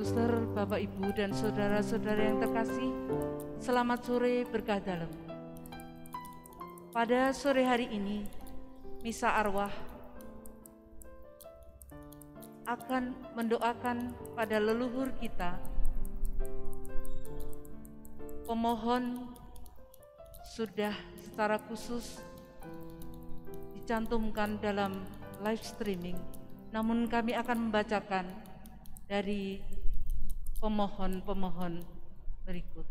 Suster, Bapak, Ibu, dan saudara-saudara yang terkasih, selamat sore berkah dalam. Pada sore hari ini, Misa Arwah akan mendoakan pada leluhur kita. Pemohon sudah secara khusus dicantumkan dalam live streaming, namun kami akan membacakan dari pemohon-pemohon berikut.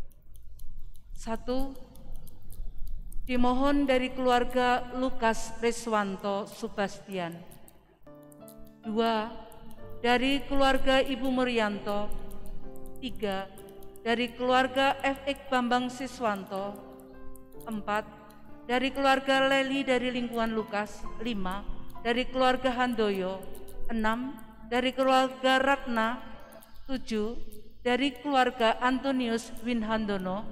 1. Dimohon dari keluarga Lukas Reswanto Subastian. 2. Dari keluarga Ibu Murianto. 3. Dari keluarga F.X. Bambang Siswanto. 4. Dari keluarga Leli dari lingkungan Lukas. 5. Dari keluarga Handoyo. 6. Dari keluarga Ratna. 7. Dari keluarga Antonius Winhandono.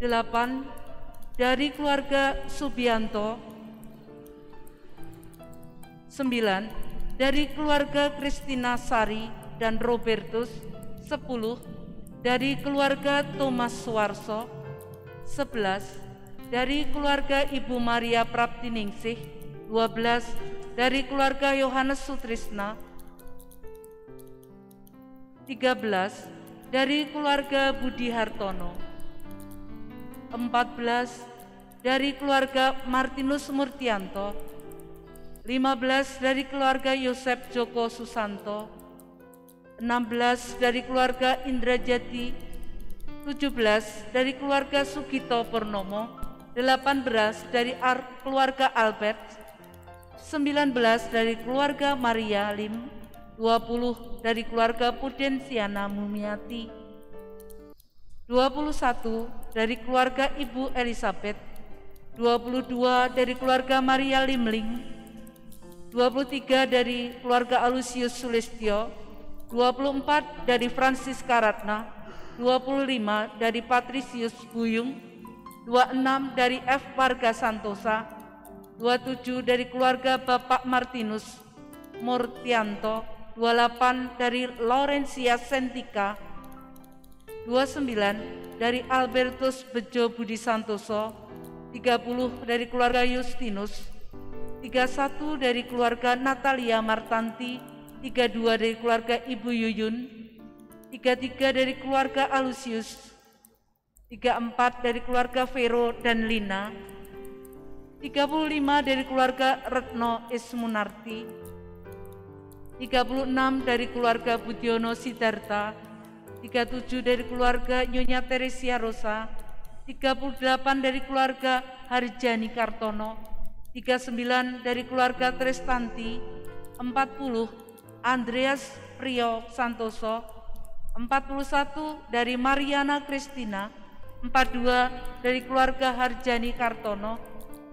8. Dari keluarga Subianto. 9. Dari keluarga Kristina Sari dan Robertus. 10. Dari keluarga Thomas Suwarso. 11. Dari keluarga Ibu Maria Praptiningsih. 12. Dari keluarga Yohanes Sutrisna. 13. Dari keluarga Budi Hartono. 14. Dari keluarga Martinus Murtianto. 15. Dari keluarga Yosep Joko Susanto. 16. Dari keluarga Indrajati. 17. Dari keluarga Sugito Purnomo. 18. Dari keluarga Albert. 19. Dari keluarga Maria Lim. 20. Dari keluarga Pudensiana Mumiati. 21. Dari keluarga Ibu Elizabeth. 22. Dari keluarga Maria Limling. 23. Dari keluarga Alusius Sulistyo. 24. Dari Francisca Ratna. 25. Dari Patricius Buyung. 26. Dari F. Warga Santosa. 27. Dari keluarga Bapak Martinus Murtianto. 28. Dari Laurencia Sentika. 29. Dari Albertus Bejo Budi Santoso. 30. Dari keluarga Justinus. 31. Dari keluarga Natalia Martanti. 32. Dari keluarga Ibu Yuyun. 33. Dari keluarga Alusius. 34. Dari keluarga Vero dan Lina. 35. Dari keluarga Retno Ismunarti. 36. Dari keluarga Budiono Sidarta. 37. Dari keluarga Nyonya Teresia Rosa. 38. Dari keluarga Harjani Kartono. 39. Dari keluarga Trestanti. 40. Andreas Priyo Santoso. 41. Dari Mariana Kristina. 42. Dari keluarga Harjani Kartono.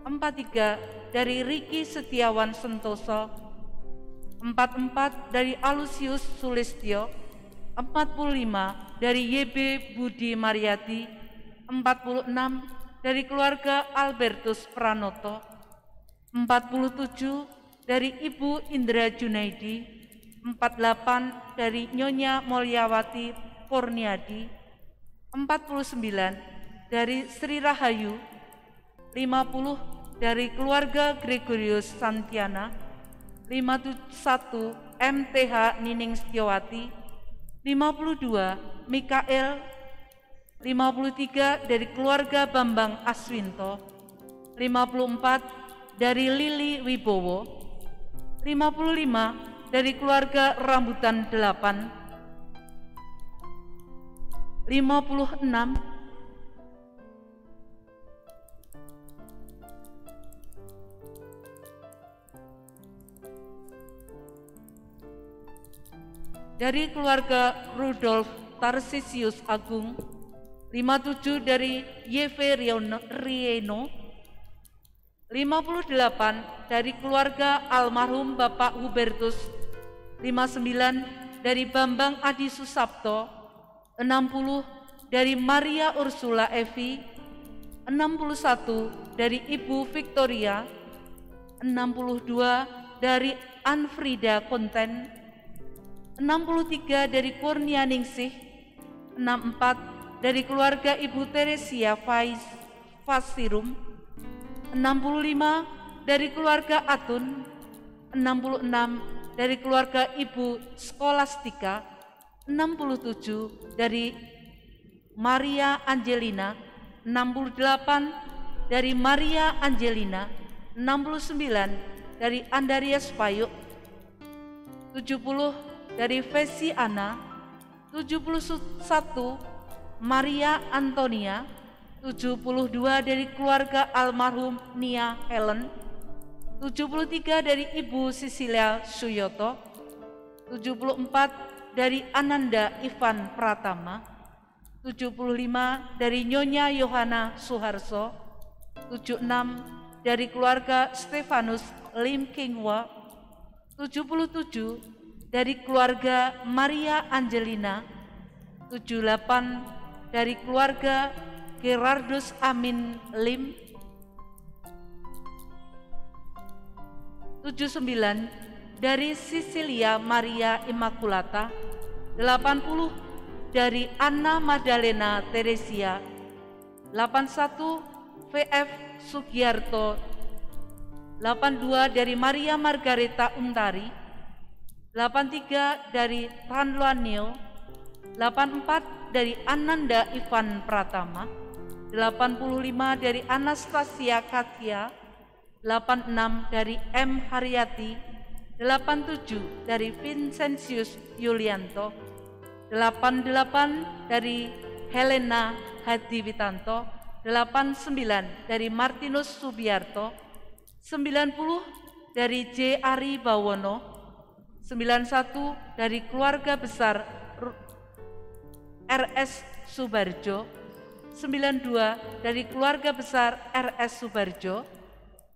43. Dari Riki Setiawan Sentoso. 44. Dari Alusius Sulistyo. 45. Dari YB Budi Mariati. 46. Dari keluarga Albertus Pranoto. 47. Dari Ibu Indra Junaidi. 48. Dari Nyonya Mulyawati Purniadi. 49. Dari Sri Rahayu. 50. Dari keluarga Gregorius Santiana. 51. MTH Nining Setiawati. 52. Mikael. 53. Dari keluarga Bambang Aswinto. 54. Dari Lili Wibowo. 55. Dari keluarga Rambutan 8. 56. Dari keluarga Rudolf Tarsisius Agung. 57. Dari YV Rieno. 58. Dari keluarga almarhum Bapak Hubertus. 59. Dari Bambang Adi Susapto. 60. Dari Maria Ursula Evi. 61. Dari Ibu Victoria. 62. Dari Anfrida Konten. 63 dari Kurnia Ningsih, 64 dari keluarga Ibu Teresia Fasirum, 65 dari keluarga Atun, 66 dari keluarga Ibu Skolastika, 67 dari Maria Angelina, 68 dari Maria Angelina, 69 dari Andarias Payuk, 70 dari Vesi Ana, 71 Maria Antonia, 72 dari keluarga almarhum Nia Helen, 73 dari Ibu Sisilia Suyoto, 74 dari Ananda Ivan Pratama, 75 dari Nyonya Yohana Suharso, 76 dari keluarga Stefanus Lim Kingwa, 77 dari keluarga Maria Angelina, 78 dari keluarga Gerardus Amin Lim, 79 dari Sisilia Maria Immaculata, 80 dari Anna Magdalena Teresia, 81 VF Sugiarto, 82 dari Maria Margareta Untari, 83 dari Tanluaneo, 84 dari Ananda Ivan Pratama, 85 dari Anastasia Katia, 86 dari M. Haryati, 87 dari Vincentius Yulianto, 88 dari Helena Hadiwitanto, 89 dari Martinus Subiarto, 90 dari J. Ari Bawono, 91 dari keluarga besar RS Subarjo, 92 dari keluarga besar RS Subarjo,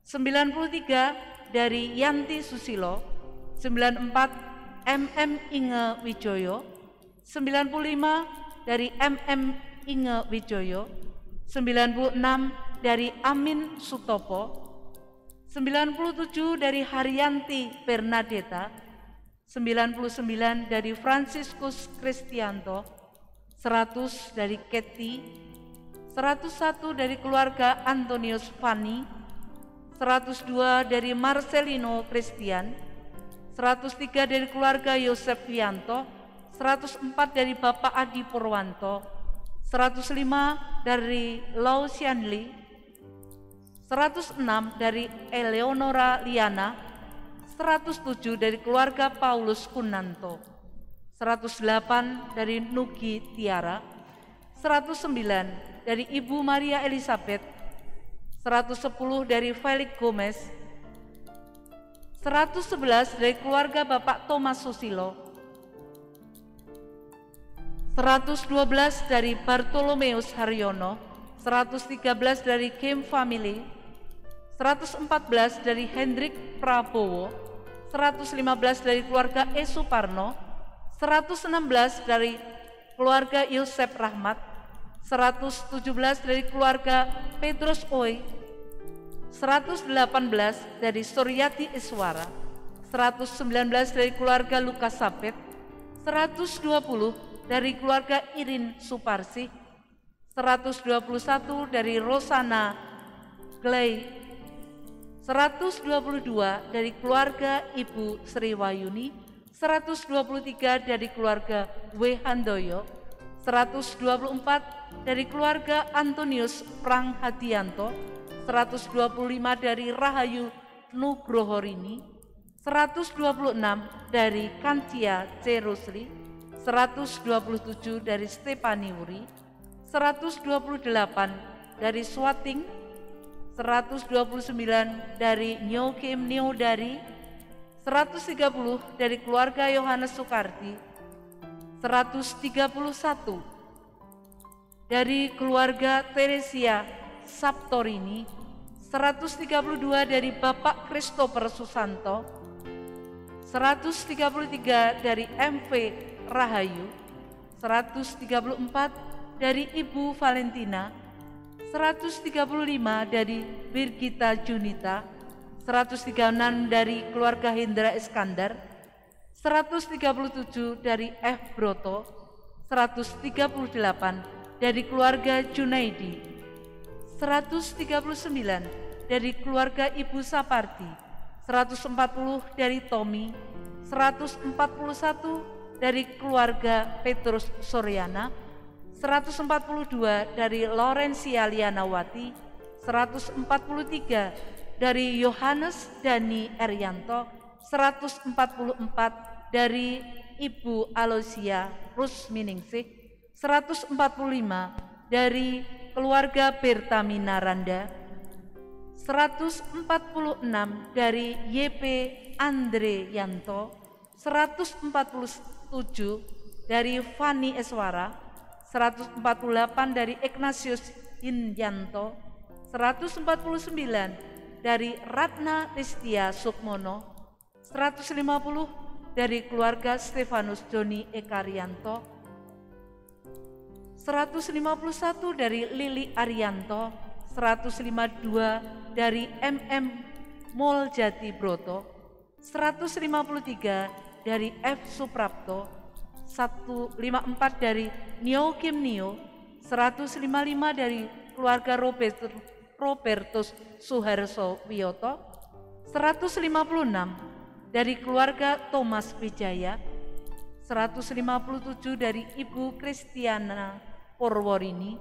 93 dari Yanti Susilo, 94 MM Inge Wijoyo, 95 dari MM Inge Wijoyo, 96 dari Amin Sutopo, 97 dari Haryanti Bernadetta, 99 dari Franciscus Kristianto, 100 dari Ketty, 101 dari keluarga Antonius Fani, 102 dari Marcelino Christian, 103 dari keluarga Yosef Wianto, 104 dari Bapak Adi Purwanto, 105 dari Lau Xianli, 106 dari Eleonora Liana, 107 dari keluarga Paulus Kunanto, 108 dari Nugi Tiara, 109 dari Ibu Maria Elizabeth, 110 dari Felix Gomez, 111 dari keluarga Bapak Thomas Susilo, 112 dari Bartolomeus Haryono, 113 dari Kim Family, 114 dari Hendrik Prabowo, 115 dari keluarga E. Suparno, 116 dari keluarga Yosef Rahmat, 117 dari keluarga Petrus Oi, 118 dari Suryati Iswara, 119 dari keluarga Lukas Sapet, 120 dari keluarga Irin Suparsi, 121 dari Rosana Glei, 122 dari keluarga Ibu Sri Wayuni, 123 dari keluarga W. Handoyo, 124 dari keluarga Antonius Prang Hadianto, 125 dari Rahayu Nugrohorini, 126 dari Kancia C. Rusli, 127 dari Stepani Wuri, 128 dari Swating, 129 dari Nyokim Neodari, 130 dari keluarga Yohanes Sukarti, 131 dari keluarga Teresia Saptorini, 132 dari Bapak Christopher Susanto, 133 dari MV Rahayu, 134 dari Ibu Valentina, 135 dari Birgita Junita, 136 dari keluarga Hendra Iskandar, 137 dari F. Broto, 138 dari keluarga Junaidi, 139 dari keluarga Ibu Sapardi, 140 dari Tommy, 141 dari keluarga Petrus Soryana, 142 dari Laurencia Lianawati, 143 dari Yohanes Dani Erianto, 144 dari Ibu Alosia Rusminingsih, 145 dari keluarga Bertamina Randa, 146 dari YP Andre Yanto, 147 dari Fani Eswara, 148 dari Ignatius Inyanto, 149 dari Ratna Ristia Sukmono, 150 dari keluarga Stefanus Doni Ekarianto, 151 dari Lili Arianto, 152 dari MM Moljati Broto, 153 dari F. Suprapto, 154 dari Nio Kim Nio, 155 dari keluarga Robertus Suharso Wiyoto, 156 dari keluarga Thomas Wijaya, 157 dari Ibu Kristiana Purworini,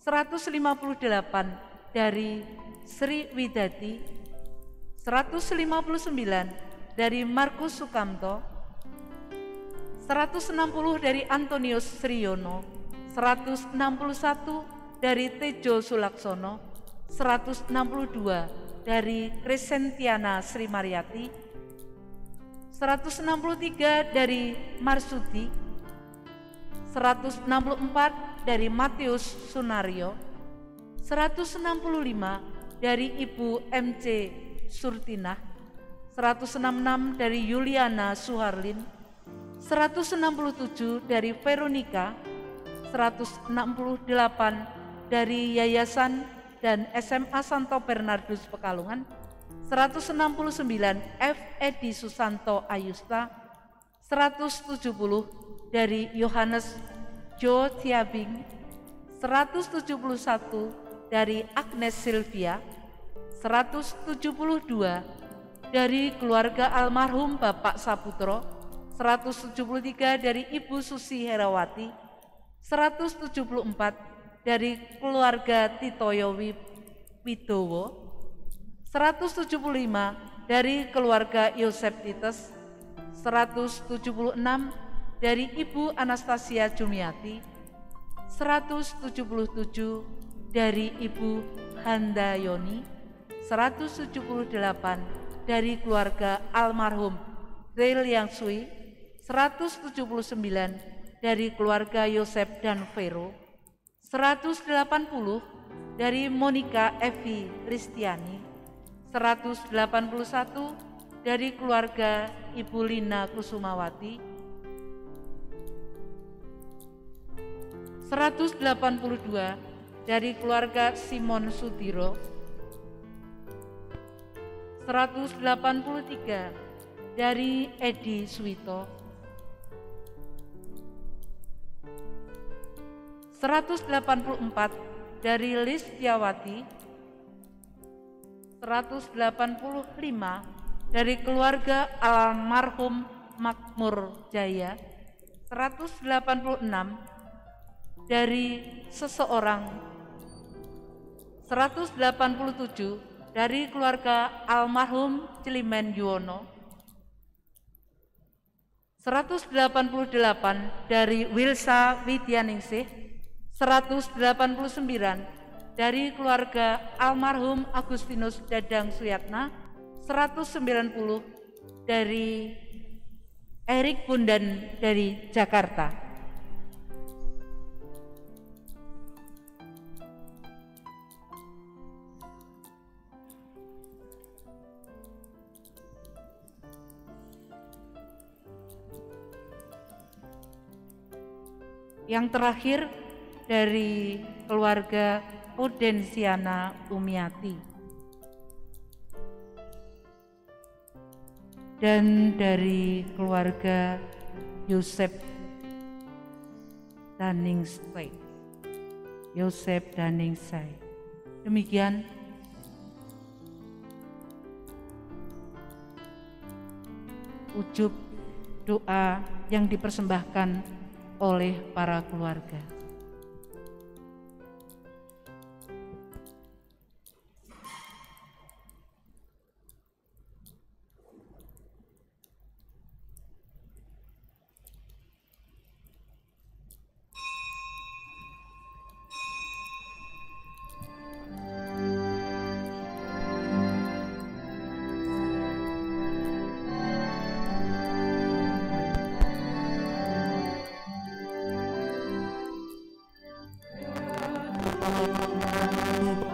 158 dari Sri Widati, 159 dari Markus Sukamto, 160 dari Antonius Sriyono, 161 dari Tejo Sulaksono, 162 dari Crescentiana Sri Mariati, 163 dari Marsudi, 164 dari Matius Sunario, 165 dari Ibu MC Surtinah, 166 dari Yuliana Suharlin, 167 dari Veronica, 168 dari Yayasan dan SMA Santo Bernardus Pekalongan, 169 F. Edi Susanto Ayusta, 170 dari Yohanes Jo Tiabing, 171 dari Agnes Silvia, 172 dari keluarga almarhum Bapak Saputro, 173 dari Ibu Susi Herawati, 174 dari keluarga Titoyo Widowo, 175 dari keluarga Yosef Titus, 176 dari Ibu Anastasia Jumiati, 177 dari Ibu Handayoni, 178 dari keluarga almarhum Reil Yangsui, 179 dari keluarga Yosef dan Vero, 180 dari Monica Evi Ristiani, 181 dari keluarga Ibu Lina Kusumawati, 182 dari keluarga Simon Sudiro, 183 dari Edi Suwito, 184 dari Lis Tiawati, 185 dari keluarga almarhum Makmur Jaya, 186 dari seseorang, 187 dari keluarga almarhum Cilimen Yuwono, 188 dari Wilsa Widyaningsih, 189 dari keluarga almarhum Agustinus Dadang Suyatna, 190 dari Erik Bundan dari Jakarta. Yang terakhir dari keluarga Udensiana Umiati. dan dari keluarga Yosef Daningsai. Demikian ujub doa yang dipersembahkan oleh para keluarga.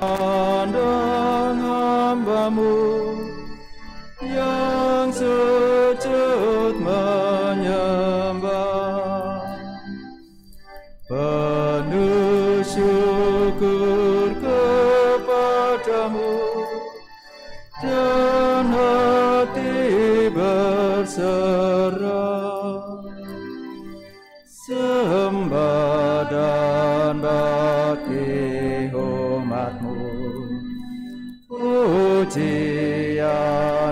Pandang hamba-Mu yang sujud menyembah, penuh syukur kepada-Mu dan hati berserah, sembah dan bakti umat-Mu, pujian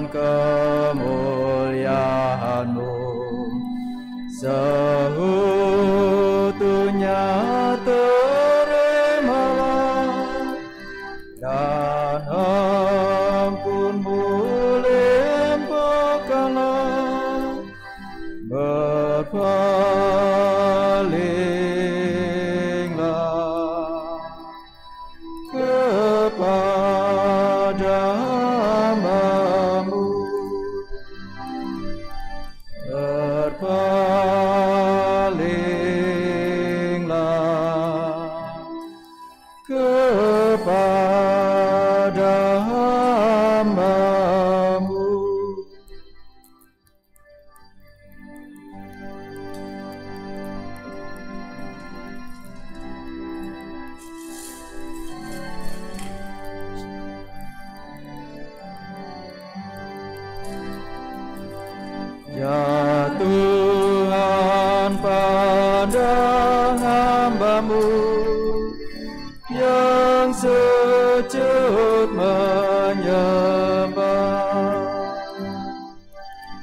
kemuliaan-Mu seutuhnya terimalah, dan ampun-Mu limpahkanlah, berpalinglah kepada hamba-Mu, berpalinglah kepada hamba-Mu. Ya Tuhan, pandang hamba-Mu yang sujud menyembah,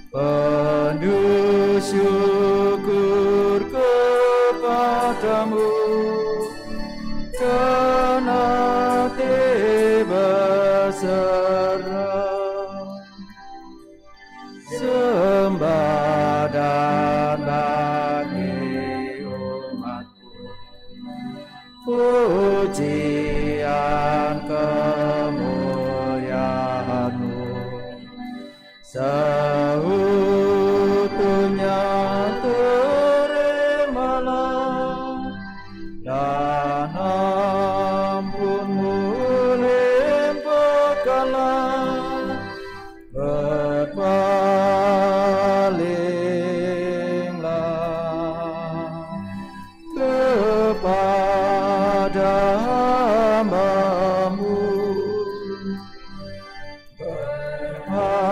penuh syukur kepada-Mu dan hati berserah, sembah dan bakti umat-Mu, pujian kemuliaan-Mu seutuhnya terimalah, dan ampun-Mu limpahkanlah, berpalinglah kepada hamba-Mu, berpalinglah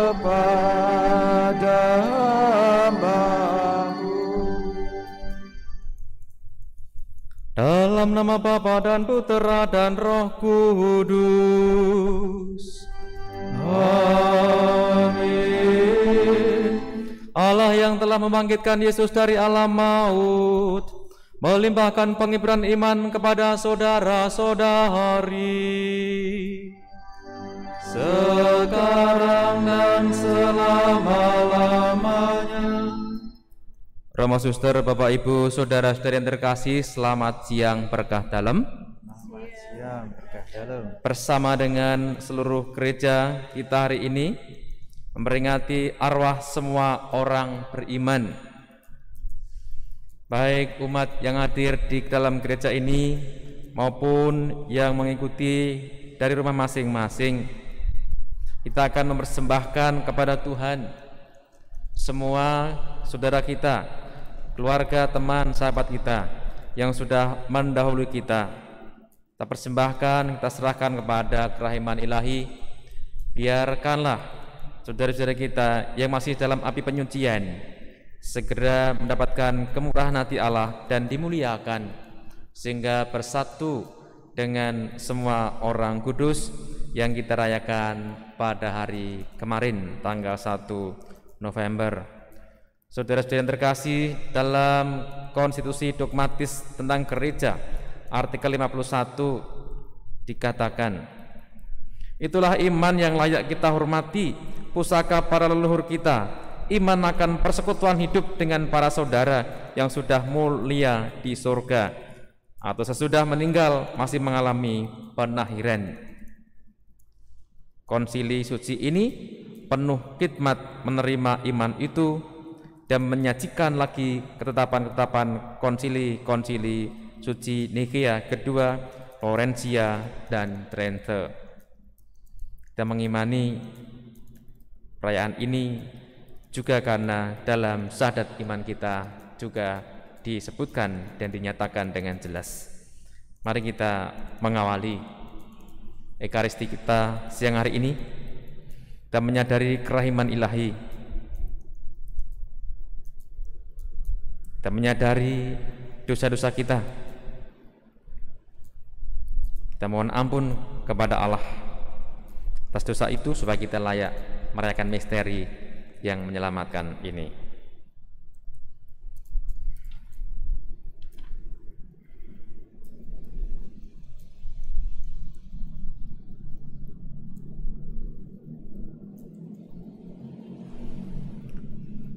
kepada hamba-Mu. Dalam nama Bapa dan Putera dan Roh Kudus. Amin. Allah yang telah membangkitkan Yesus dari alam maut, melimpahkan penghiburan iman kepada saudara-saudari, sekarang dan selama-lamanya. Romo Suster, Bapak Ibu, Saudara-saudari yang terkasih, selamat siang berkah dalam. Selamat siang berkah dalam. Bersama dengan seluruh gereja kita hari ini memperingati arwah semua orang beriman, baik umat yang hadir di dalam gereja ini maupun yang mengikuti dari rumah masing-masing. Kita akan mempersembahkan kepada Tuhan semua saudara kita, keluarga, teman, sahabat kita yang sudah mendahului kita, kita persembahkan, kita serahkan kepada kerahiman ilahi. Biarkanlah saudara-saudara kita yang masih dalam api penyucian segera mendapatkan kemurahan hati Allah dan dimuliakan, sehingga bersatu dengan semua orang kudus yang kita rayakan pada hari kemarin tanggal 1 November. Saudara-saudara yang terkasih, dalam konstitusi dogmatis tentang gereja artikel 51 dikatakan, itulah iman yang layak kita hormati, pusaka para leluhur kita, iman akan persekutuan hidup dengan para saudara yang sudah mulia di surga atau sesudah meninggal masih mengalami penakhiran. Konsili suci ini penuh khidmat menerima iman itu dan menyajikan lagi ketetapan-ketetapan konsili-konsili suci Nikea kedua, Laurentia, dan Trente. Kita mengimani perayaan ini juga karena dalam syahadat iman kita juga disebutkan dan dinyatakan dengan jelas. Mari kita mengawali Ekaristi kita siang hari ini dan menyadari kerahiman ilahi. Kita menyadari dosa-dosa kita. Kita mohon ampun kepada Allah atas dosa itu supaya kita layak merayakan misteri yang menyelamatkan ini.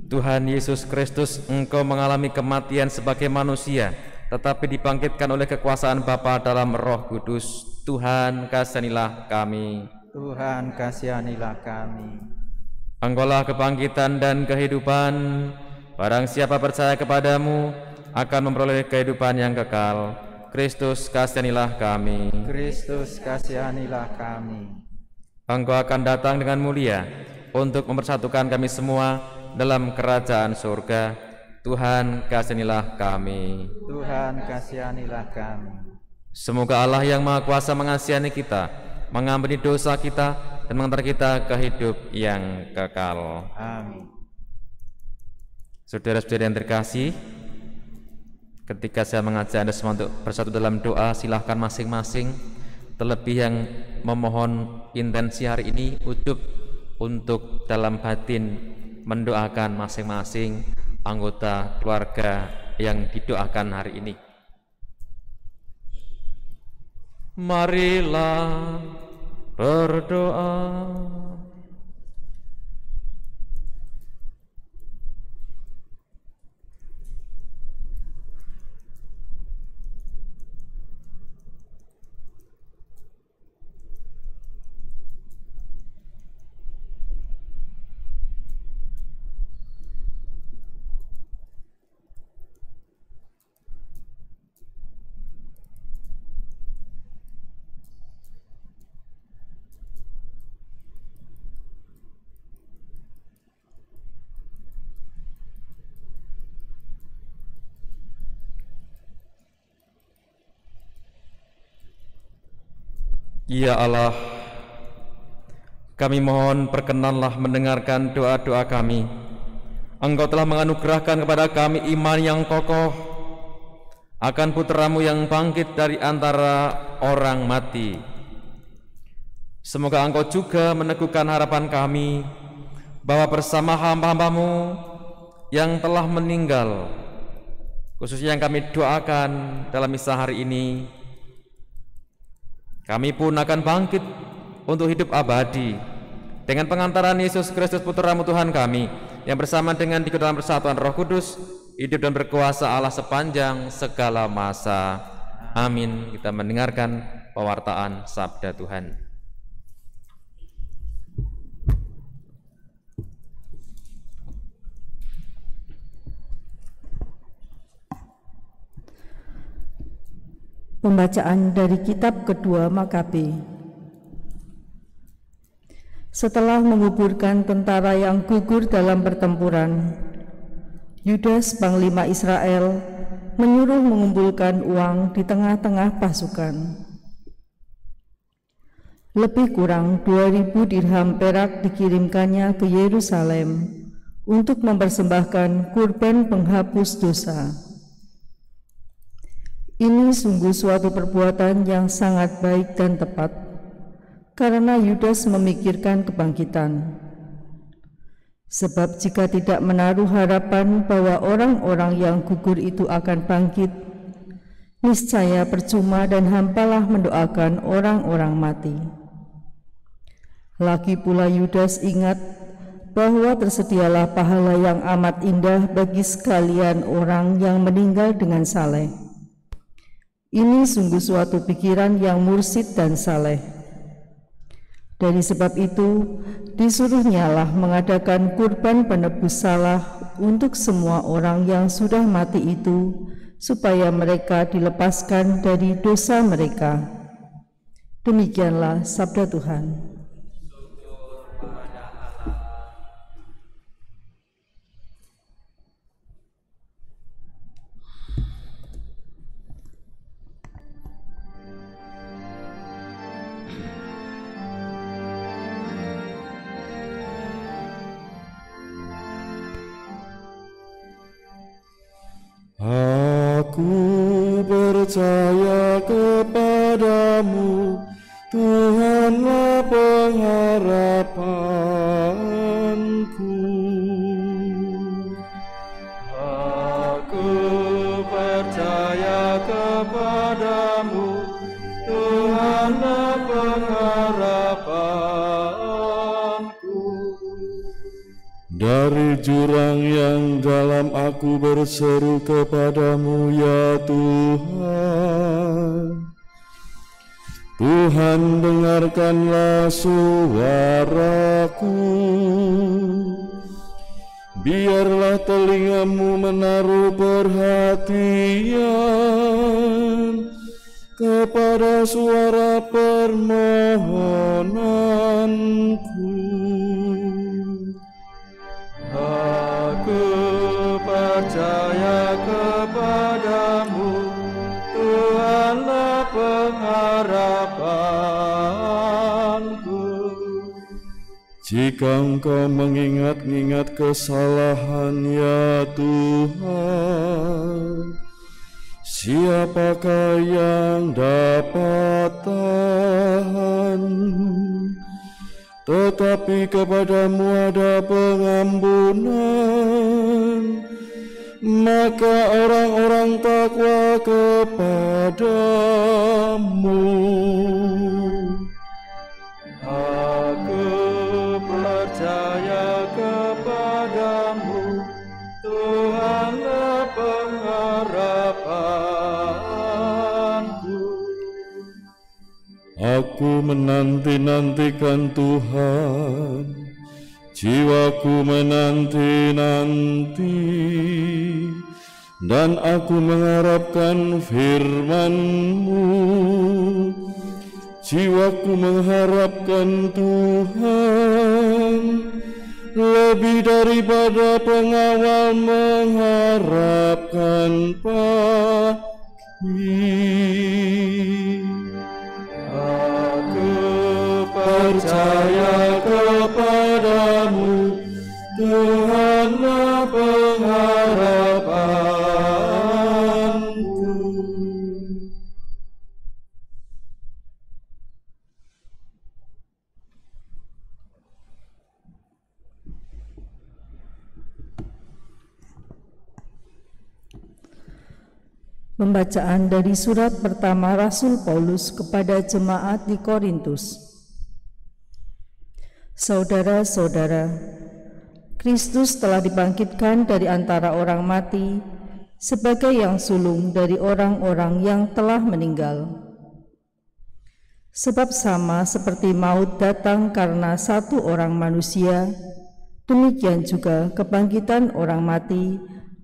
Tuhan Yesus Kristus, Engkau mengalami kematian sebagai manusia, tetapi dibangkitkan oleh kekuasaan Bapa dalam Roh Kudus. Tuhan, kasihanilah kami. Tuhan, kasihanilah kami. Engkaulah kebangkitan dan kehidupan. Barang siapa percaya kepadamu akan memperoleh kehidupan yang kekal. Kristus, kasihanilah kami. Kristus, kasihanilah kami. Engkau akan datang dengan mulia untuk mempersatukan kami semua dalam kerajaan surga. Tuhan, kasihanilah kami. Tuhan, kasihanilah kami. Semoga Allah yang Maha Kuasa mengasihani kita, mengampuni dosa kita, dan mengantar kita ke hidup yang kekal. Amin. Saudara-saudara yang terkasih, ketika saya mengajak Anda semua untuk bersatu dalam doa, silahkan masing-masing, terlebih yang memohon intensi hari ini, ujub untuk dalam batin mendoakan masing-masing anggota keluarga yang didoakan hari ini. Marilah berdoa. Ya Allah, kami mohon perkenanlah mendengarkan doa-doa kami. Engkau telah menganugerahkan kepada kami iman yang kokoh akan putra-Mu yang bangkit dari antara orang mati. Semoga Engkau juga meneguhkan harapan kami bahwa bersama hamba-hamba-Mu yang telah meninggal, khususnya yang kami doakan dalam misa hari ini, kami pun akan bangkit untuk hidup abadi dengan pengantaran Yesus Kristus Putra-Mu Tuhan kami, yang bersama dengan di dalam persatuan Roh Kudus, hidup dan berkuasa Allah sepanjang segala masa. Amin. Kita mendengarkan pewartaan sabda Tuhan. Pembacaan dari kitab kedua Makabe. Setelah menguburkan tentara yang gugur dalam pertempuran, Yudas, panglima Israel, menyuruh mengumpulkan uang di tengah-tengah pasukan. Lebih kurang 2.000 dirham perak dikirimkannya ke Yerusalem untuk mempersembahkan kurban penghapus dosa. Ini sungguh suatu perbuatan yang sangat baik dan tepat, karena Yudas memikirkan kebangkitan. Sebab jika tidak menaruh harapan bahwa orang-orang yang gugur itu akan bangkit, niscaya percuma dan hampalah mendoakan orang-orang mati. Lagi pula Yudas ingat bahwa tersedialah pahala yang amat indah bagi sekalian orang yang meninggal dengan saleh. Ini sungguh suatu pikiran yang mursyid dan saleh. Dari sebab itu, disuruhnyalah mengadakan kurban penebus salah untuk semua orang yang sudah mati itu, supaya mereka dilepaskan dari dosa mereka. Demikianlah sabda Tuhan. Aku percaya kepadamu, Tuhanlah pengharapanku. Aku percaya kepadamu, Tuhanlah pengharapanku. Dari jurang yang dalam aku berseru kepadamu, ya Tuhan. Tuhan, dengarkanlah suaraku. Biarlah telingamu menaruh perhatian kepada suara permohonanku. Aku percaya kepadamu, Tuhanlah pengharapanku. Jika Engkau mengingat-ingat kesalahan, ya Tuhan, siapakah yang dapat tahan? Tetapi kepadamu ada pengampunan, maka orang-orang takwa kepadamu. Aku percaya kepadamu, Tuhanlah pengharapanku. Aku menanti-nantikan Tuhan, jiwaku menanti-nanti, dan aku mengharapkan firman-Mu. Jiwaku mengharapkan Tuhan, lebih daripada pengawal mengharapkan pagi. Aku percaya kepadamu, Tuhanlah pengharapanku. Pembacaan dari surat pertama Rasul Paulus kepada jemaat di Korintus. Saudara-saudara, Kristus telah dibangkitkan dari antara orang mati sebagai yang sulung dari orang-orang yang telah meninggal. Sebab sama seperti maut datang karena satu orang manusia, demikian juga kebangkitan orang mati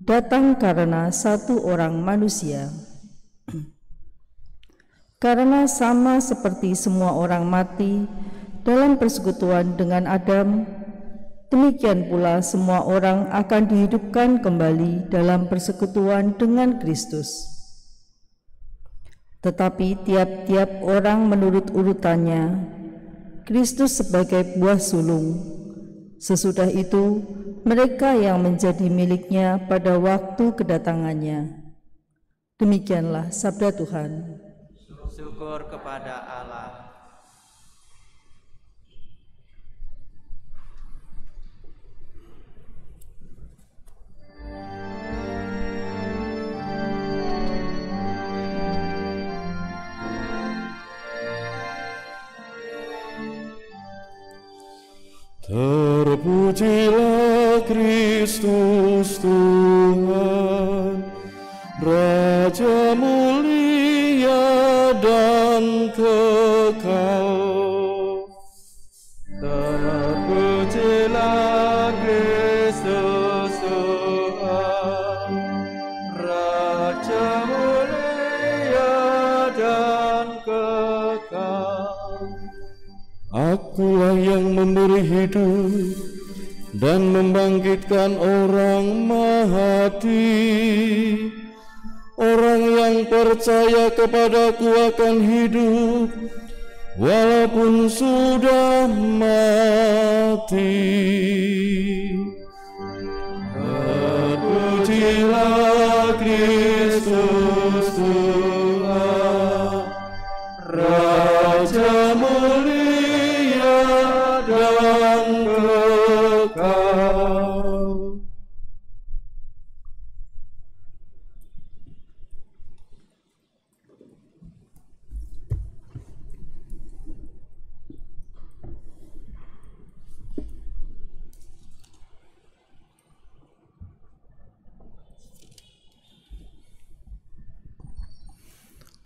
datang karena satu orang manusia. Karena sama seperti semua orang mati dalam persekutuan dengan Adam, demikian pula semua orang akan dihidupkan kembali dalam persekutuan dengan Kristus. Tetapi tiap-tiap orang menurut urutannya, Kristus sebagai buah sulung. Sesudah itu, mereka yang menjadi miliknya pada waktu kedatangannya. Demikianlah sabda Tuhan. Syukur kepada Allah. Terpujilah Kristus Tuhan, Raja mulia dan kekal. Terpujilah Kristus Tuhan, Raja mulia dan kekal. Akulah yang memberi hidup dan membangkitkan orang mati. Orang yang percaya kepadaku akan hidup walaupun sudah mati. Terpujilah Kristus Tuhan, Raja mulia dan kekal.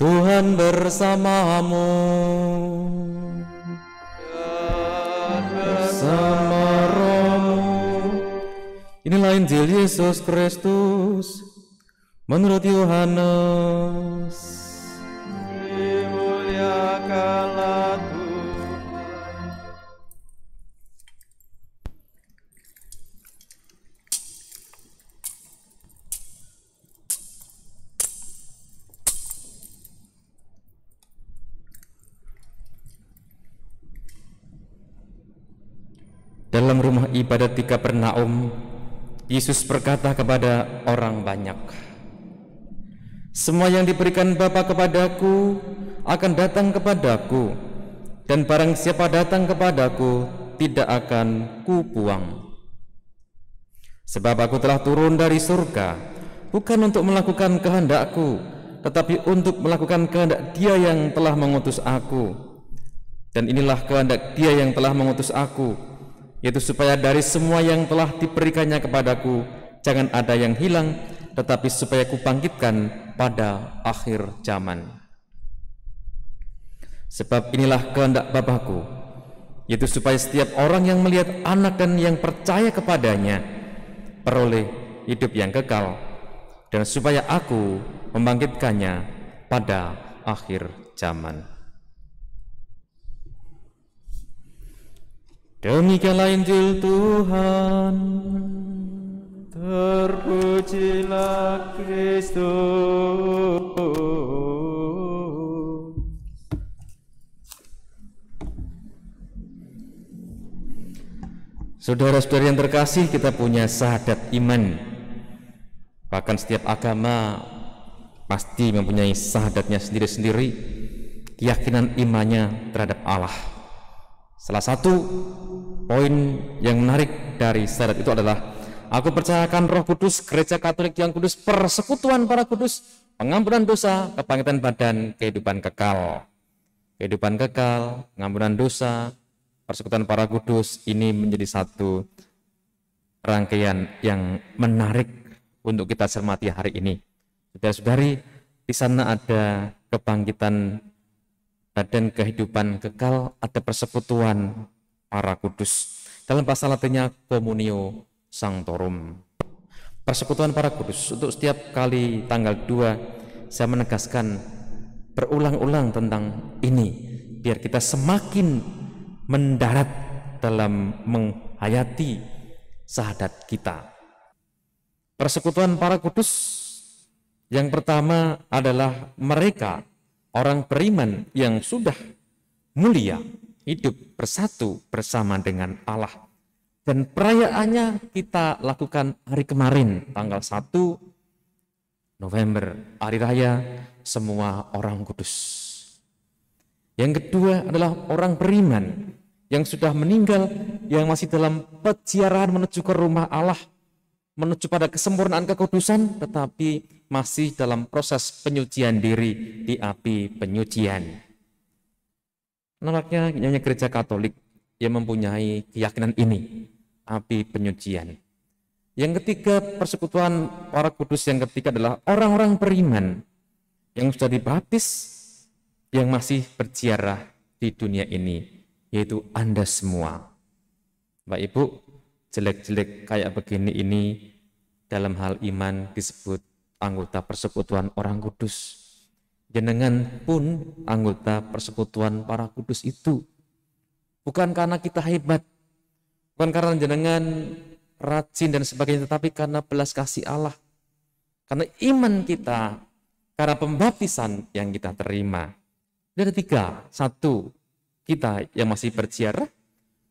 Tuhan bersamamu. Bersama rohmu. Inilah Injil Yesus Kristus menurut Yohanes. Dimuliakanlah Tuhan. Dalam rumah ibadat di Kapernaum, Yesus berkata kepada orang banyak, "Semua yang diberikan Bapa kepadaku akan datang kepadaku, dan barang siapa datang kepadaku tidak akan kubuang. Sebab aku telah turun dari surga, bukan untuk melakukan kehendakku, tetapi untuk melakukan kehendak Dia yang telah mengutus aku. Dan inilah kehendak Dia yang telah mengutus aku, yaitu supaya dari semua yang telah diberikannya kepadaku jangan ada yang hilang, tetapi supaya kubangkitkan pada akhir zaman. Sebab inilah kehendak Bapa-Ku, yaitu supaya setiap orang yang melihat Anak dan yang percaya kepadanya peroleh hidup yang kekal, dan supaya Aku membangkitkannya pada akhir zaman." Demikianlah Injil Tuhan. Terpujilah Kristus. Saudara-saudari yang terkasih, kita punya syahadat iman. Bahkan setiap agama pasti mempunyai syahadatnya sendiri-sendiri, keyakinan imannya terhadap Allah. Salah satu poin yang menarik dari syahadat itu adalah, aku percayakan Roh Kudus, Gereja Katolik yang kudus, persekutuan para kudus, pengampunan dosa, kebangkitan badan, kehidupan kekal. Kehidupan kekal, pengampunan dosa, persekutuan para kudus, ini menjadi satu rangkaian yang menarik untuk kita cermati hari ini. Saudara-saudari, di sana ada kebangkitan badan, kehidupan kekal, ada persekutuan para kudus. Dalam bahasa Latinnya Communio Sanctorum. Persekutuan para kudus. Untuk setiap kali tanggal 2 saya menegaskan berulang-ulang tentang ini, biar kita semakin mendarat dalam menghayati syahadat kita. Persekutuan para kudus yang pertama adalah mereka orang beriman yang sudah mulia, hidup bersatu bersama dengan Allah. Dan perayaannya kita lakukan hari kemarin, tanggal 1 November, hari raya semua orang kudus. Yang kedua adalah orang beriman yang sudah meninggal, yang masih dalam peziarahan menuju ke rumah Allah, menuju pada kesempurnaan kekudusan, tetapi masih dalam proses penyucian diri di api penyucian. Nampaknya hanya gereja Katolik yang mempunyai keyakinan ini, api penyucian. Yang ketiga, persekutuan para kudus yang ketiga adalah orang-orang beriman yang sudah dibaptis, yang masih berziarah di dunia ini, yaitu Anda semua. Bapak Ibu, jelek-jelek kayak begini ini dalam hal iman disebut anggota persekutuan orang kudus. Jenengan pun anggota persekutuan para kudus itu. Bukan karena kita hebat, bukan karena jenengan rajin dan sebagainya, tetapi karena belas kasih Allah. Karena iman kita, karena pembaptisan yang kita terima. Ada tiga, satu, kita yang masih berziarah,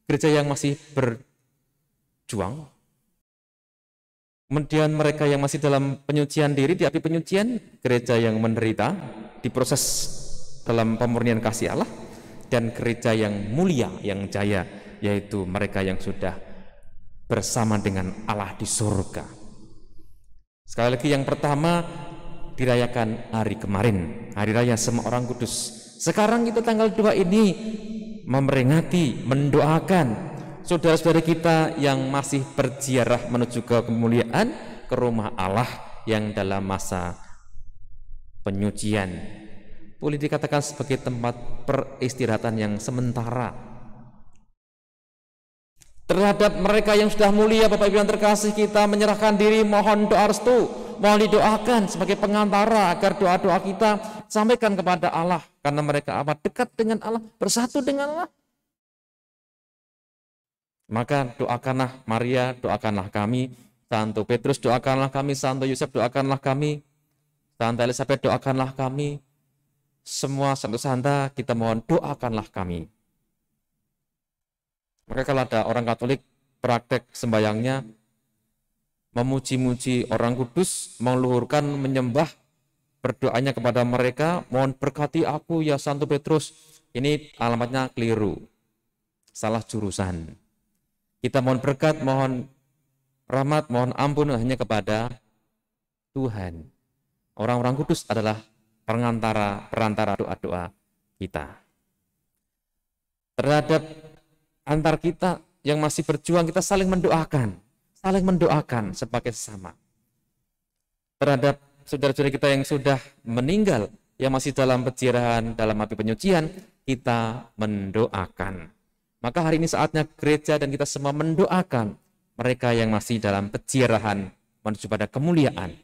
gereja yang masih berjuang, kemudian mereka yang masih dalam penyucian diri di api penyucian, gereja yang menderita di proses dalam pemurnian kasih Allah, dan gereja yang mulia, yang jaya, yaitu mereka yang sudah bersama dengan Allah di surga. Sekali lagi, yang pertama dirayakan hari kemarin, hari raya semua orang kudus. Sekarang kita tanggal 2 ini memperingati, mendoakan saudara-saudara kita yang masih berziarah menuju ke kemuliaan, ke rumah Allah yang dalam masa penyucian. Boleh dikatakan sebagai tempat peristirahatan yang sementara. Terhadap mereka yang sudah mulia, Bapak Ibu yang terkasih, kita menyerahkan diri, mohon doa restu, mohon didoakan sebagai pengantara agar doa-doa kita sampaikan kepada Allah, karena mereka amat dekat dengan Allah, bersatu dengan Allah. Maka doakanlah Maria, doakanlah kami, Santo Petrus doakanlah kami, Santo Yosef doakanlah kami, Santa Elizabeth doakanlah kami, semua Santa kita mohon doakanlah kami. Maka kalau ada orang Katolik praktek sembayangnya memuji-muji orang kudus, meluhurkan, menyembah, berdoanya kepada mereka, mohon berkati aku ya Santo Petrus, ini alamatnya keliru, salah jurusan. Kita mohon berkat, mohon rahmat, mohon ampun hanya kepada Tuhan. Orang-orang kudus adalah perantara doa-doa kita. Terhadap antar kita yang masih berjuang, kita saling mendoakan sebagai sesama. Terhadap saudara-saudara kita yang sudah meninggal, yang masih dalam peziarahan, dalam api penyucian, kita mendoakan. Maka hari ini saatnya gereja dan kita semua mendoakan mereka yang masih dalam peziarahan menuju pada kemuliaan.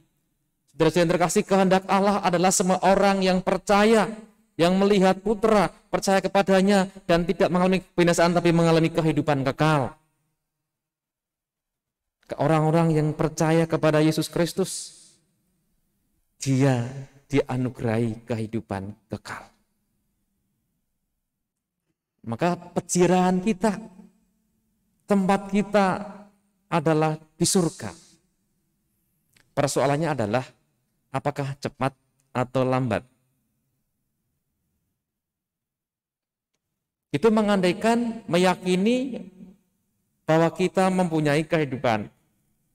Saudara-saudara yang terkasih, kehendak Allah adalah semua orang yang percaya, yang melihat Putra, percaya kepadanya, dan tidak mengalami kebinasaan tapi mengalami kehidupan kekal. Orang-orang yang percaya kepada Yesus Kristus, dia dianugerahi kehidupan kekal. Maka peziarahan kita, tempat kita adalah di surga. Persoalannya adalah apakah cepat atau lambat. Itu mengandaikan, meyakini bahwa kita mempunyai kehidupan.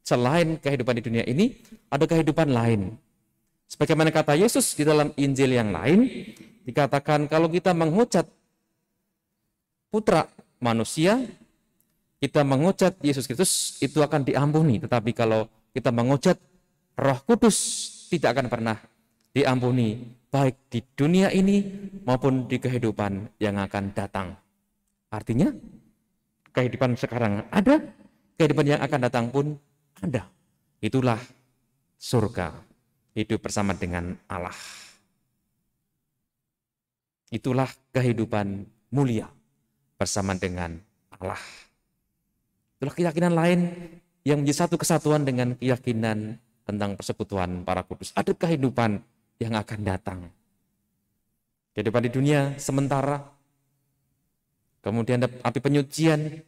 Selain kehidupan di dunia ini, ada kehidupan lain. Sebagaimana kata Yesus di dalam Injil yang lain, dikatakan kalau kita menghujat Putra manusia, kita menghujat Yesus Kristus, itu akan diampuni. Tetapi kalau kita menghujat Roh Kudus, tidak akan pernah diampuni, baik di dunia ini maupun di kehidupan yang akan datang. Artinya, kehidupan sekarang ada, kehidupan yang akan datang pun ada. Itulah surga, hidup bersama dengan Allah. Itulah kehidupan mulia bersama dengan Allah. Itulah keyakinan lain yang menjadi satu kesatuan dengan keyakinan tentang persekutuan para kudus. Ada kehidupan yang akan datang. Kehidupan di dunia sementara, kemudian ada api penyucian,